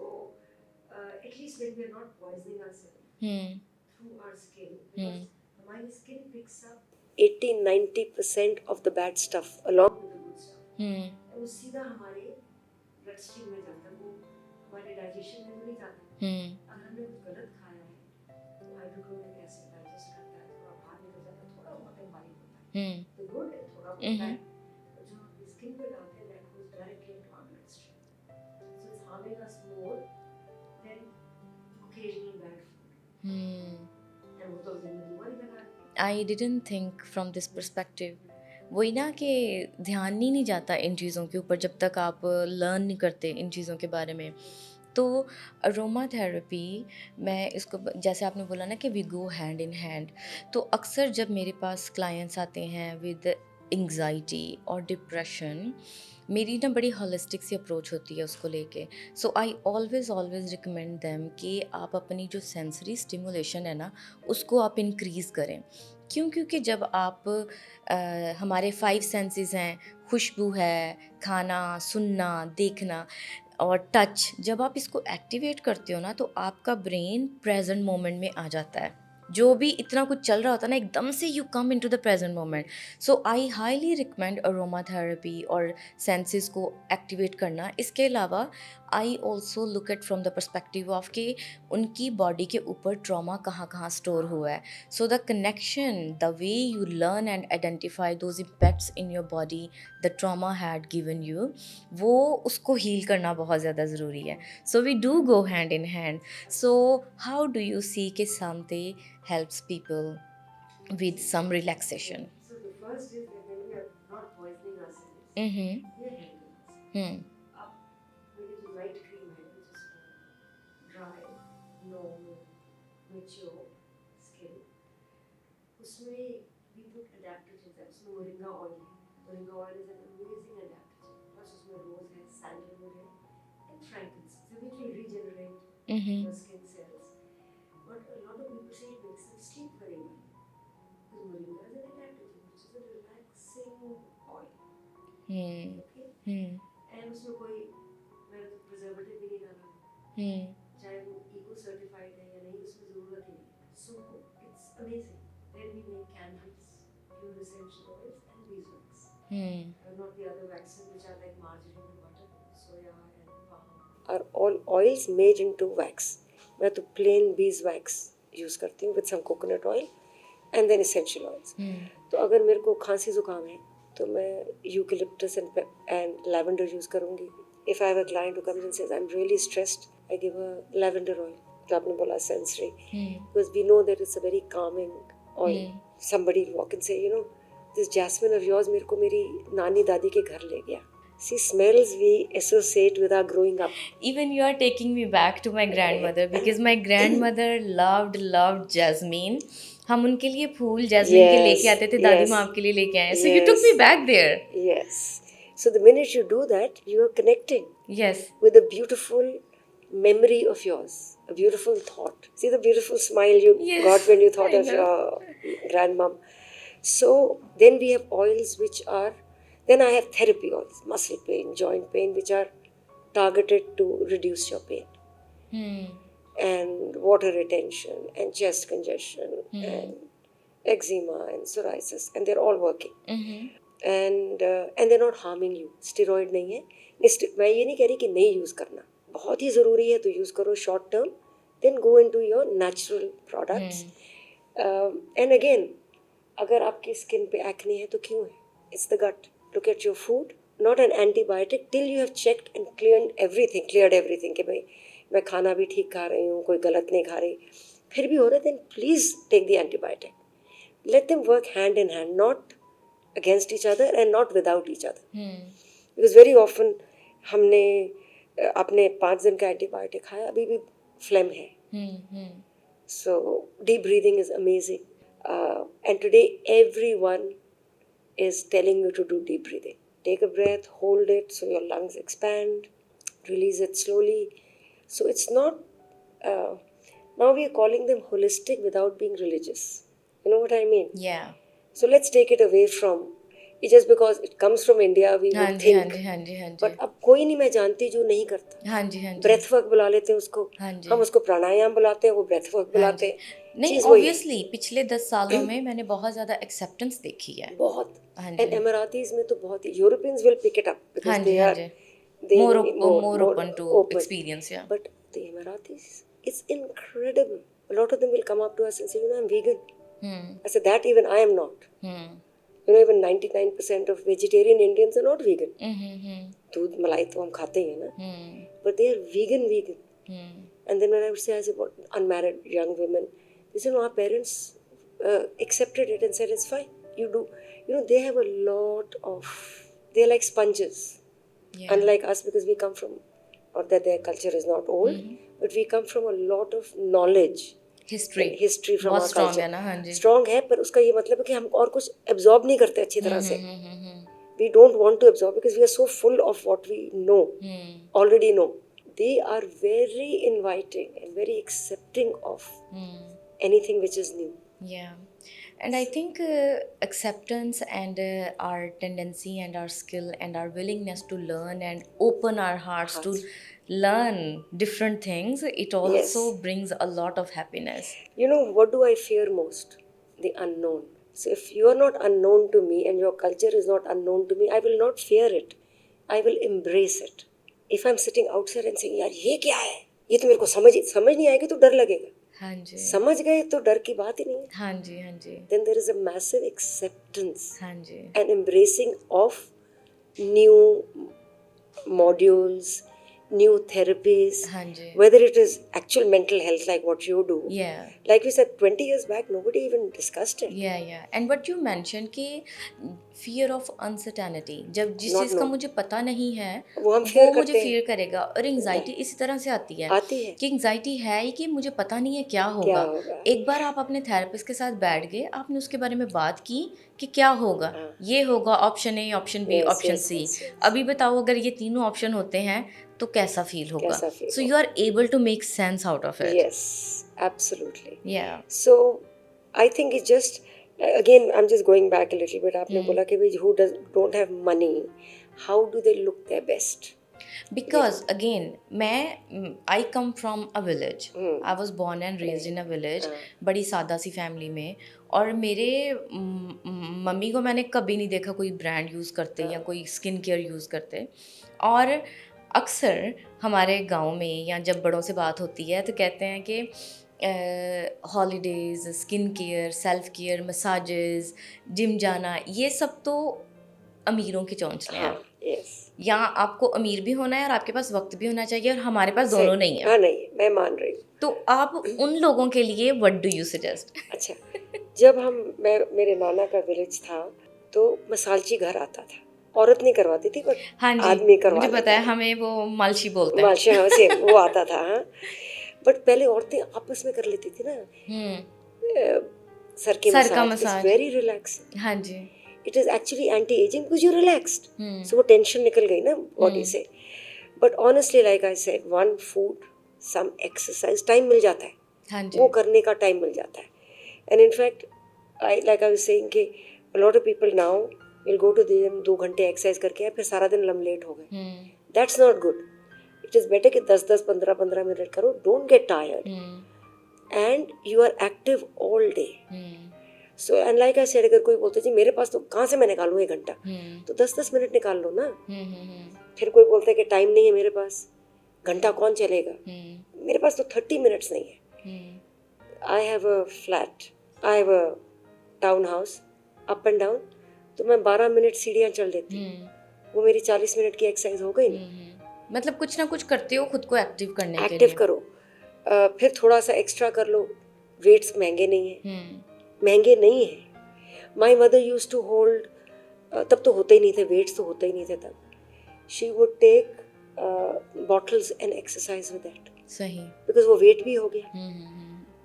at least when we are not poisoning ourselves hmm. through our skin, because hmm. हमारी skin picks up 80-90% of the bad stuff along with the good stuff. हम्म। और वो सीधा हमारे blood stream में जाता है, वो हमारे digestion में तो नहीं जाता. हम्म। अगर हमने कुछ गलत खाया है तो हाइड्रोक्लोरिक एसिड डाइजेस्ट करता है, थोड़ा बाहर निकल जाता है, थोड़ा बहुत एम्बाइब होता है. हम्म। The good है, थोड़ा बहुत हम्म। bad. और जो हम स्किन पे डालते हैं that goes directly into our bloodstream. So it's harming us more than occasional bad food. And वो तो दिन में बीमारी लगा देती है. I didn't think from this perspective. वही ना कि ध्यान ही नहीं जाता इन चीज़ों के ऊपर जब तक आप लर्न नहीं करते इन चीज़ों के बारे में। तो अरोमा थेरेपी, मैं इसको जैसे आपने बोला ना कि we go hand in hand, तो अक्सर जब मेरे पास क्लाइंट्स आते हैं विद एंग्जाइटी और डिप्रेशन, मेरी ना बड़ी होलिस्टिक सी अप्रोच होती है उसको लेके। सो आई ऑलवेज़ रिकमेंड देम कि आप अपनी जो सेंसरी स्टिमुलेशन है ना, उसको आप इंक्रीज़ करें। क्यों? क्योंकि जब आप हमारे 5 सेंसेस हैं, खुशबू है, खाना, सुनना, देखना और टच, जब आप इसको एक्टिवेट करते हो ना, तो आपका ब्रेन प्रेजेंट मोमेंट में आ जाता है। जो भी इतना कुछ चल रहा होता है ना, एकदम से you come into the present moment. So I highly recommend aroma therapy और सेंसेस को एक्टिवेट करना। इसके अलावा I also look at from the perspective of कि उनकी बॉडी के ऊपर ट्रॉमा कहाँ कहाँ स्टोर हुआ है। So the connection, the way you learn and identify those impacts in your body the trauma had given you, वो उसको हील करना बहुत ज़्यादा ज़रूरी है। So we do go hand in hand. So how do you see कि Shanti helps people with some relaxation? So the first is that when we are not poisoning ourselves, Mm-hmm. we are helping ourselves. Hmm. अब मेरी जो night cream है, which is for dry, normal, mature skin, उसमें we put adaptogens है, उसमें moringa oil है. Moringa oil is an amazing adaptogen. Plus उसमें rose है, सैंडलवुड है, and frankincense, which will regenerate Mm-hmm. your skin cells. But a lot of people say it makes them sleep very well. Because moringa is an adaptogen, which is a relaxing oil. Hmm. Okay? Hmm. And उसमें कोई मैंने तो preservative भी नहीं डाला, Hmm. चाहे वो eco certified है या नहीं, उसमें ज़रूरत ही नहीं. So it's amazing. Then we make candles, pure essential oils, and beeswax. Hmm. Not the other waxes which are like margarine, butter, soya, and palm. Are all oils made into wax. मैं तो plain beeswax use करती हूँ with some coconut oil and then essential oils. तो अगर मेरे को खांसी जुकाम है तो मैं eucalyptus and lavender यूज़ करूँगी. If I have a client who comes and says I'm really stressed, I give her lavender oil. तो आपने बोला sensory, because we know that it's a very calming oil. Somebody will walk and say, you know, this jasmine of yours मेरे को मेरी नानी दादी के घर ले गया. See, smells we associate with our growing up. Even you are taking me back to my grandmother because my grandmother loved jasmine. हम उनके लिए फूल जैस्मीन के लेके आते थे, दादी माँ आपके लिए लेके आए. So you took me back there. Yes. So the minute you do that, you are connecting. Yes. With a beautiful memory of yours, a beautiful thought. See the beautiful smile you got when you thought of your grandmom. So then we have oils which are, then I have therapy oils, muscle pain, joint pain, which are targeted to reduce your pain Hmm. and water retention and chest congestion and eczema and psoriasis, and they're all working. Mm-hmm. and they're not harming you. Steroid नहीं है. मैं ये नहीं कह रही कि नहीं use करना, बहुत ही ज़रूरी है तो यूज़ करो short term, then go into your natural products. And again, अगर आपकी स्किन पे एक्ने है तो क्यों है? It's the gut. Look at your food, not an antibiotic till you have checked and cleared everything कि भाई मैं खाना भी ठीक खा रही हूँ, कोई गलत नहीं खा रही. फिर भी हो रहा है, then please take the antibiotic. Let them work hand in hand, not against each other and not without each other. Because very often हमने अपने 5 दिन का एंटीबायोटिक खाया, अभी भी फ्लेम है. So deep breathing is amazing, and today everyone is telling you to do deep breathing. Take a breath, hold it so your lungs expand, release it slowly. So it's not now we are calling them holistic without being religious. You know what I mean? Yeah. So let's take it away from just because it comes from India we would think. हाँ जी. But अब कोई नहीं मैं जानती जो नहीं करता. हाँ जी. ब्रेथ वर्क बुला लेते हैं उसको. हाँ जी. हम उसको प्राणायाम बुलाते हैं, वो ब्रेथ वर्क बुलाते हैं. नहीं, चीज़ वही है. ऑब्वियसली पिछले 10 सालों में मैंने बहुत ज़्यादा एक्सेप्टेंस देखी है. बहुत. हाँ And जी. Emiratis में तो बहुत ही, Europeans will pick it up हाँ because जी. they हाँ are ji. More open to experience, yeah. But the Emiratis, it's incredible. A lot of them will come up to us and say, you know, I'm vegan. I said, that even I am not. You know, even 99% of vegetarian Indians are not vegan. दूध मलाई तो हम खाते ही हैं ना. But they are vegan. And then when I would say, I said, what, unmarried young women, they said, no, our parents accepted it and said, it's fine. You do. You know, they have a lot of, they're like sponges. Yeah. Unlike us, because we come from, not that their culture is not old, but we come from a lot of knowledge. History from our culture strong है, पर उसका ये मतलब है कि हम और कुछ एब्जॉर्ब नहीं करते अच्छी तरह से. We don't want to absorb because we are so full of what we know, already know. They are very inviting and very accepting of anything which is new. And I think acceptance and our tendency and our skill and our willingness to learn and open our hearts to learn different things, it also brings a lot of happiness. You know, what do I fear most? The unknown. So if you are not unknown to me and your culture is not unknown to me, I will not fear it. I will embrace it. If I'm sitting outside and saying, यार ये क्या है, ये तो मेरे को समझ नहीं आएगी तो डर लगेगा. हाँ जी. समझ गए तो डर की बात ही नहीं है. हाँ जी. हाँ जी. Then there is a massive acceptance. हाँ जी. And embracing of new modules, new therapies. हाँ जी. Whether it is actual mental health like what you do. Yeah. Like we said, 20 years back, nobody even discussed it. Yeah. And what you mentioned कि fear of uncertainty, जब जिस चीज़ का मुझे पता नहीं है वो मुझे fear करेगा. और एंजाइटी इसी तरह से आती है कि एंजाइटी है ही कि मुझे पता नहीं है क्या होगा. एक बार आप अपने थेरेपिस्ट के साथ बैठ गए, आपने उसके बारे में बात की कि क्या होगा, ये होगा, option A, option B, option C. अभी बताओ अगर ये तीनों ऑप्शन होते हैं तो कैसा फील होगा. So you are able to make sense out of it. Yes, absolutely. Yeah. So I think it's just, again, I'm just going back a little bit. आपने बोला कि who don't have money, how do they look their best? Because again, I come from a village. I was born and raised in a village. बड़ी सादा सी family में. और मेरे mummy को मैंने कभी नहीं देखा कोई ब्रांड यूज़ करते या कोई स्किन केयर यूज़ करते. और अक्सर हमारे गांव में या जब बड़ों से बात होती है तो कहते हैं कि holidays, skin care, self care, massages, gym जाना, ये सब तो अमीरों की चौंचले हैं. या आपको अमीर भी होना है और आपके पास वक्त भी होना चाहिए, और हमारे पास दोनों नहीं है. नहीं, मैं मान रही हूँ. तो आप उन लोगों के लिए व्हाट डू यू सजेस्ट? अच्छा, जब मेरे नाना का विलेज था तो मसालची घर आता था. औरत नहीं करवाती थी, बट आदमी करवाता. मुझे पता है, हमें वो मालशी बोलते हैं. मालशी, हाँ, सेम वो आता था. हाँ, बट पहले औरतें आपस में कर लेती थी ना. सर का मसाज वेरी रिलैक्सिंग. हाँ जी. It is actually anti aging because you relaxed. So वो टेंशन निकल गई ना बॉडी से. But honestly, like I said, one food, some exercise, time मिल जाता है. हाँ जी. वो करने का टाइम मिल जाता है. And in fact I was saying कि a lot of people now will go to the gym, 2 घंटे एक्सरसाइज करके फिर सारा दिन लेट हो गए. That's not good. It is better कि 10-10, 15-15 मिनट करो. Don't get tired and you are active all day. So and like I said, अगर कोई बोलते जी मेरे पास तो कहाँ से मैं निकालूं 1 घंटा, तो 10-10 मिनट निकाल लो ना. फिर कोई बोलता है कि टाइम नहीं है मेरे पास, घंटा कौन चलेगा. मेरे पास तो 30 मिनट्स नहीं है. I have a flat, I have a town house, up and down, तो मैं 12 मिनट सीढ़ियाँ चढ़ लेती हूँ. वो मेरी 40 मिनट की एक्सरसाइज हो गई ना. मतलब कुछ ना कुछ करते हो खुद को एक्टिव करने के एक्टिव लिए. करो. फिर थोड़ा सा एक्स्ट्रा कर लो. वेट्स महंगे नहीं है, महंगे नहीं है. My mother use to hold, तब तो होते ही नहीं थे वेट्स, तो होते ही नहीं थे तब. She would take bottles and exercise with that. सही. बिकॉज वो वेट भी हो गया.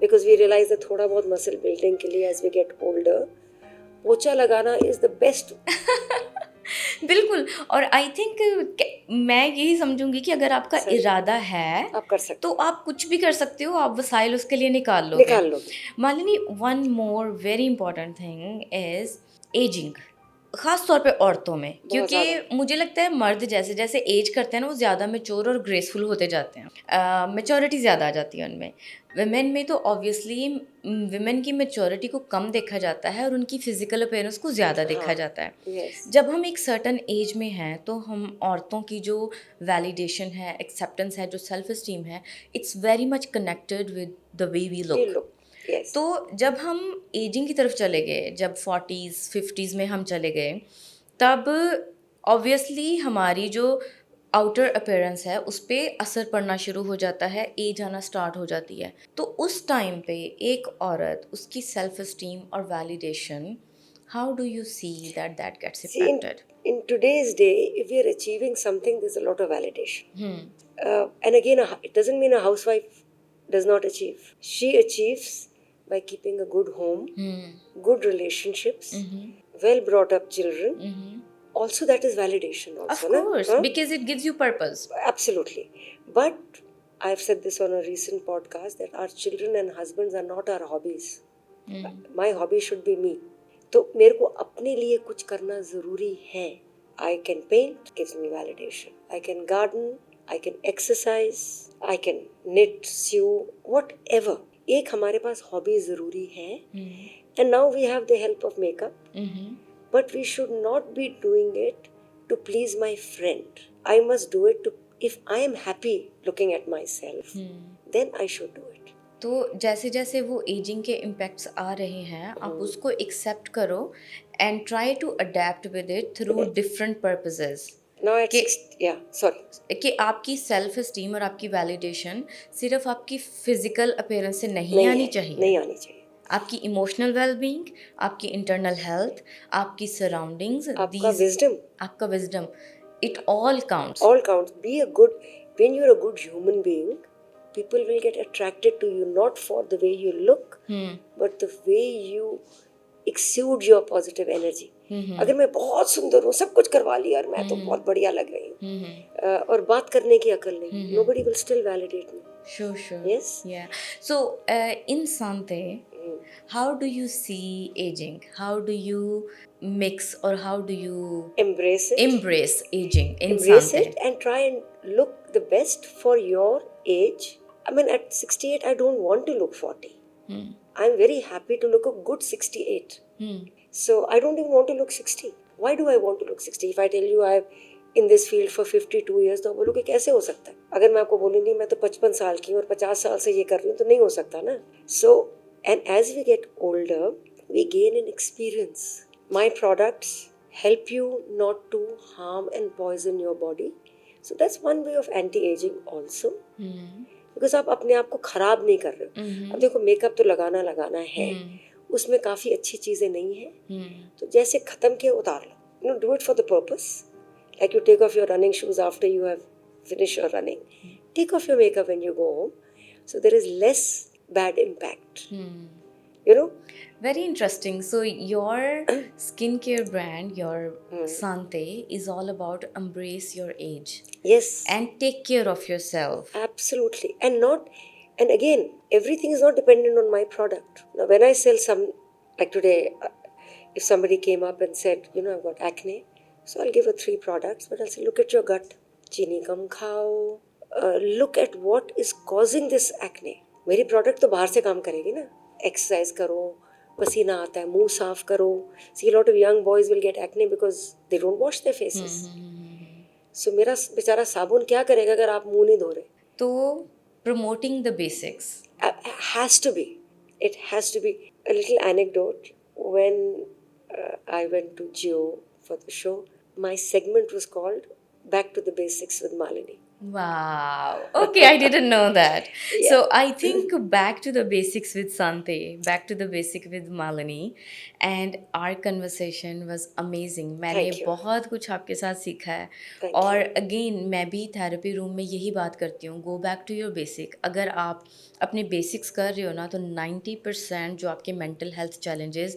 बिकॉज वी रियलाइज दैट थोड़ा बहुत मसल बिल्डिंग के लिए एज वी गेट ओल्डर, पोछा लगाना इज द बेस्ट. बिल्कुल. और आई थिंक मैं यही समझूंगी कि अगर आपका इरादा है आप कर सकते तो आप कुछ भी कर सकते हो. आप वसाइल उसके लिए निकाल लोगे. Malini, one more very important thing is ageing, खास तौर पे औरतों में, क्योंकि मुझे लगता है मर्द जैसे जैसे एज करते हैं ना वो ज़्यादा मेच्योर और ग्रेसफुल होते जाते हैं. मेच्योरिटी ज़्यादा आ जाती है उनमें. विमेन में तो ऑब्वियसली विमेन की मेच्योरिटी को कम देखा जाता है और उनकी फिजिकल अपीयरेंस को ज़्यादा देखा जाता है. जब हम एक सर्टन एज में हैं तो हम औरतों की जो वैलिडेशन है, एक्सेप्टेंस है, जो सेल्फ इस्टीम है, it's very much connected with the way we look. तो जब हम एजिंग की तरफ चले गए, जब 40s 50s में हम चले गए, तब ऑब्वियसली हमारी जो आउटर अपीयरेंस है उस पर असर पड़ना शुरू हो जाता है, एज आना स्टार्ट हो जाती है. तो उस टाइम पे एक औरत, उसकी सेल्फ इस्टीम और validation, how do you see that gets impacted? In today's day, if we are achieving something, there's a lot of validation. And again, it doesn't mean a housewife does not achieve. She achieves by keeping a good home, good relationships, well brought up children. Also, that is validation also. Of course, because it gives you purpose. Absolutely. But I've said this on a recent podcast that our children and husbands are not our hobbies. My hobby should be me. तो मेरे को अपने लिए कुछ करना ज़रूरी है. I can paint, gives me validation. I can garden, I can exercise, I can knit, sew, whatever. एक हमारे पास हॉबी ज़रूरी है. And now we have the help of makeup. But we should not be doing it to please my friend. I must do it to, if I am happy looking at myself, then I should do it. तो जैसे जैसे वो ageing के impacts आ रहे हैं, आप उसको accept करो and try to adapt with it through different purposes. कि आपकी सेल्फ इस्टीम और आपकी वैलिडेशन सिर्फ आपकी फिजिकल अपीयरेंस से नहीं आनी चाहिए. आपकी इमोशनल वेलबींग, आपकी इंटरनल हेल्थ, आपकी सराउंडिंग्स, आपका wisdom, it all counts. Be a good, when you are a good human being, people will get attracted to you not for the way you look, but the way you exude your positive energy. अगर मैं बहुत सुंदर हूँ, सब कुछ करवा लिया और मैं तो बहुत बढ़िया लग रही हूँ, और बात करने की अकल नहीं, nobody will still validate me. Sure. Yes. Yeah. So in Sante, how do you see aging? How do you mix or how do you embrace aging in embrace Sante? it and try and look the best for your age. I mean, at 68, I don't want to look 40. I'm very happy to look a good 68. So I don't even want to look 60. Why do I want to look 60? If I tell you I've in this field for 52 years, तो बोलोगे कैसे हो सकता है? अगर मैं आपको बोलूँगी मैं तो 55 साल की हूँ और 50 साल से ये कर रही हूँ, तो नहीं हो सकता ना. So, and as we get older, we gain an experience. My products help you not to harm and poison your body. So that's one way of anti-aging also. Because आप अपने आप को खराब नहीं कर रहे हो. अब देखो, मेकअप तो लगाना है, उसमें काफ़ी अच्छी चीज़ें नहीं हैं, तो जैसे ख़त्म किया उतार लो. Do it for the purpose. Like you take off your running shoes after you have finished your running. Take off your makeup when you go home. So there is less bad impact. You know? Very interesting. So your skincare brand, your Sante, is all about embrace your age. Yes. And take care of yourself. Absolutely. And again, everything is not dependent on my product. Now, when I sell some, like today, if somebody came up and said, I've got acne, so I'll give her 3 products, but I'll say, look at your gut. Chini kam khao, look at what is causing this acne. मेरी product तो बाहर से काम करेगी ना. Exercise करो, पसीना आता है, मुंह साफ करो. See lot of young boys will get acne because they don't wash their faces. So मेरा बेचारा साबुन क्या करेगा अगर आप मुंह नहीं धो रहे. तो promoting the basics. Has to be. It has to be. A little anecdote. When I went to Geo for the show, my segment was called "Back to the Basics with Malini." Wow. Okay, I didn't know that. Yeah. So I think back to the basics with Sante, back to the basic with Malini, and our conversation was amazing. मैंने Thank you. बहुत कुछ आपके साथ सीखा है. Thank और you. Again मैं भी थेरेपी रूम में यही बात करती हूँ, go back to your basic. अगर आप अपने बेसिक्स कर रहे हो ना, तो 90% जो आपके mental health challenges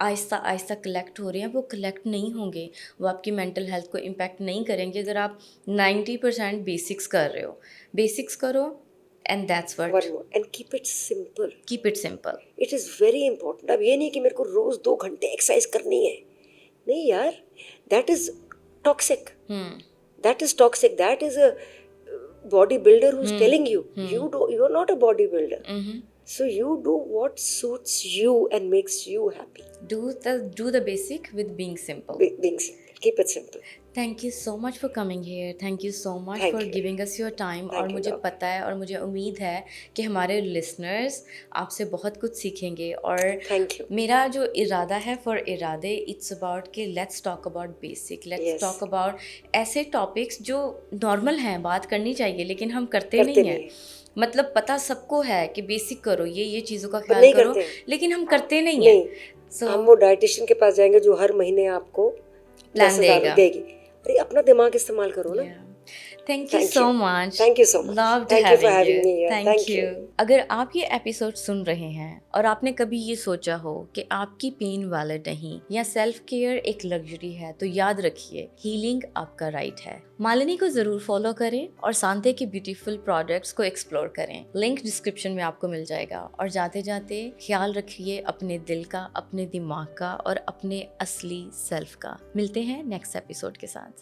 Aahista Aahista collect हो रहे हैं, वो कलेक्ट नहीं होंगे, वो आपकी मेंटल हेल्थ को इम्पैक्ट नहीं करेंगे अगर आप 90% बेसिक्स कर रहे हो. बेसिक्स करो and that's One what. more. And keep it simple. Keep it simple. It is very important. अब ये नहीं कि मेरे को रोज 2 घंटे एक्सरसाइज करनी है. नहीं यार. That is toxic. That is toxic. That is a bodybuilder who's telling you. You are not a bodybuilder. So you do what suits you and makes you happy. Do the basic with being simple. Being simple. Keep it simple. Thank you so much for coming here. Thank you so much Thank for you. giving us your time. Thank और you, मुझे love. पता है और मुझे उम्मीद है कि हमारे listeners आपसे बहुत कुछ सीखेंगे. और Thank you. मेरा जो इरादा है for इरादे, it's about कि let's talk about basic. Let's Yes. talk about ऐसे topics जो normal हैं, बात करनी चाहिए, लेकिन हम करते करते नहीं नहीं हैं. मतलब पता सबको है कि बेसिक करो, ये चीज़ों का पर ख्याल नहीं करो, करते. लेकिन हम करते नहीं हैं. नहीं. हम वो डाइटिशियन के पास जाएंगे जो हर महीने आपको Plan 10,000 देगा. देगी. अरे अपना दिमाग इस्तेमाल करो ना. Thank you Thank so you. much. Thank you so much. Loved Thank you for having having you. me here. Thank Thank you. you. अगर आप ये एपिसोड सुन रहे हैं और आपने कभी ये सोचा हो कि आपकी पेन वैलिड नहीं या सेल्फ केयर एक लग्जरी है, तो याद रखिए, हीलिंग आपका राइट है. मालिनी को जरूर फॉलो करें और सांते के ब्यूटीफुल प्रोडक्ट्स को एक्सप्लोर करें. लिंक डिस्क्रिप्शन में आपको मिल जाएगा. और जाते जाते ख्याल रखिए अपने दिल का, अपने दिमाग का और अपने असली सेल्फ का. मिलते हैं नेक्स्ट एपिसोड के साथ.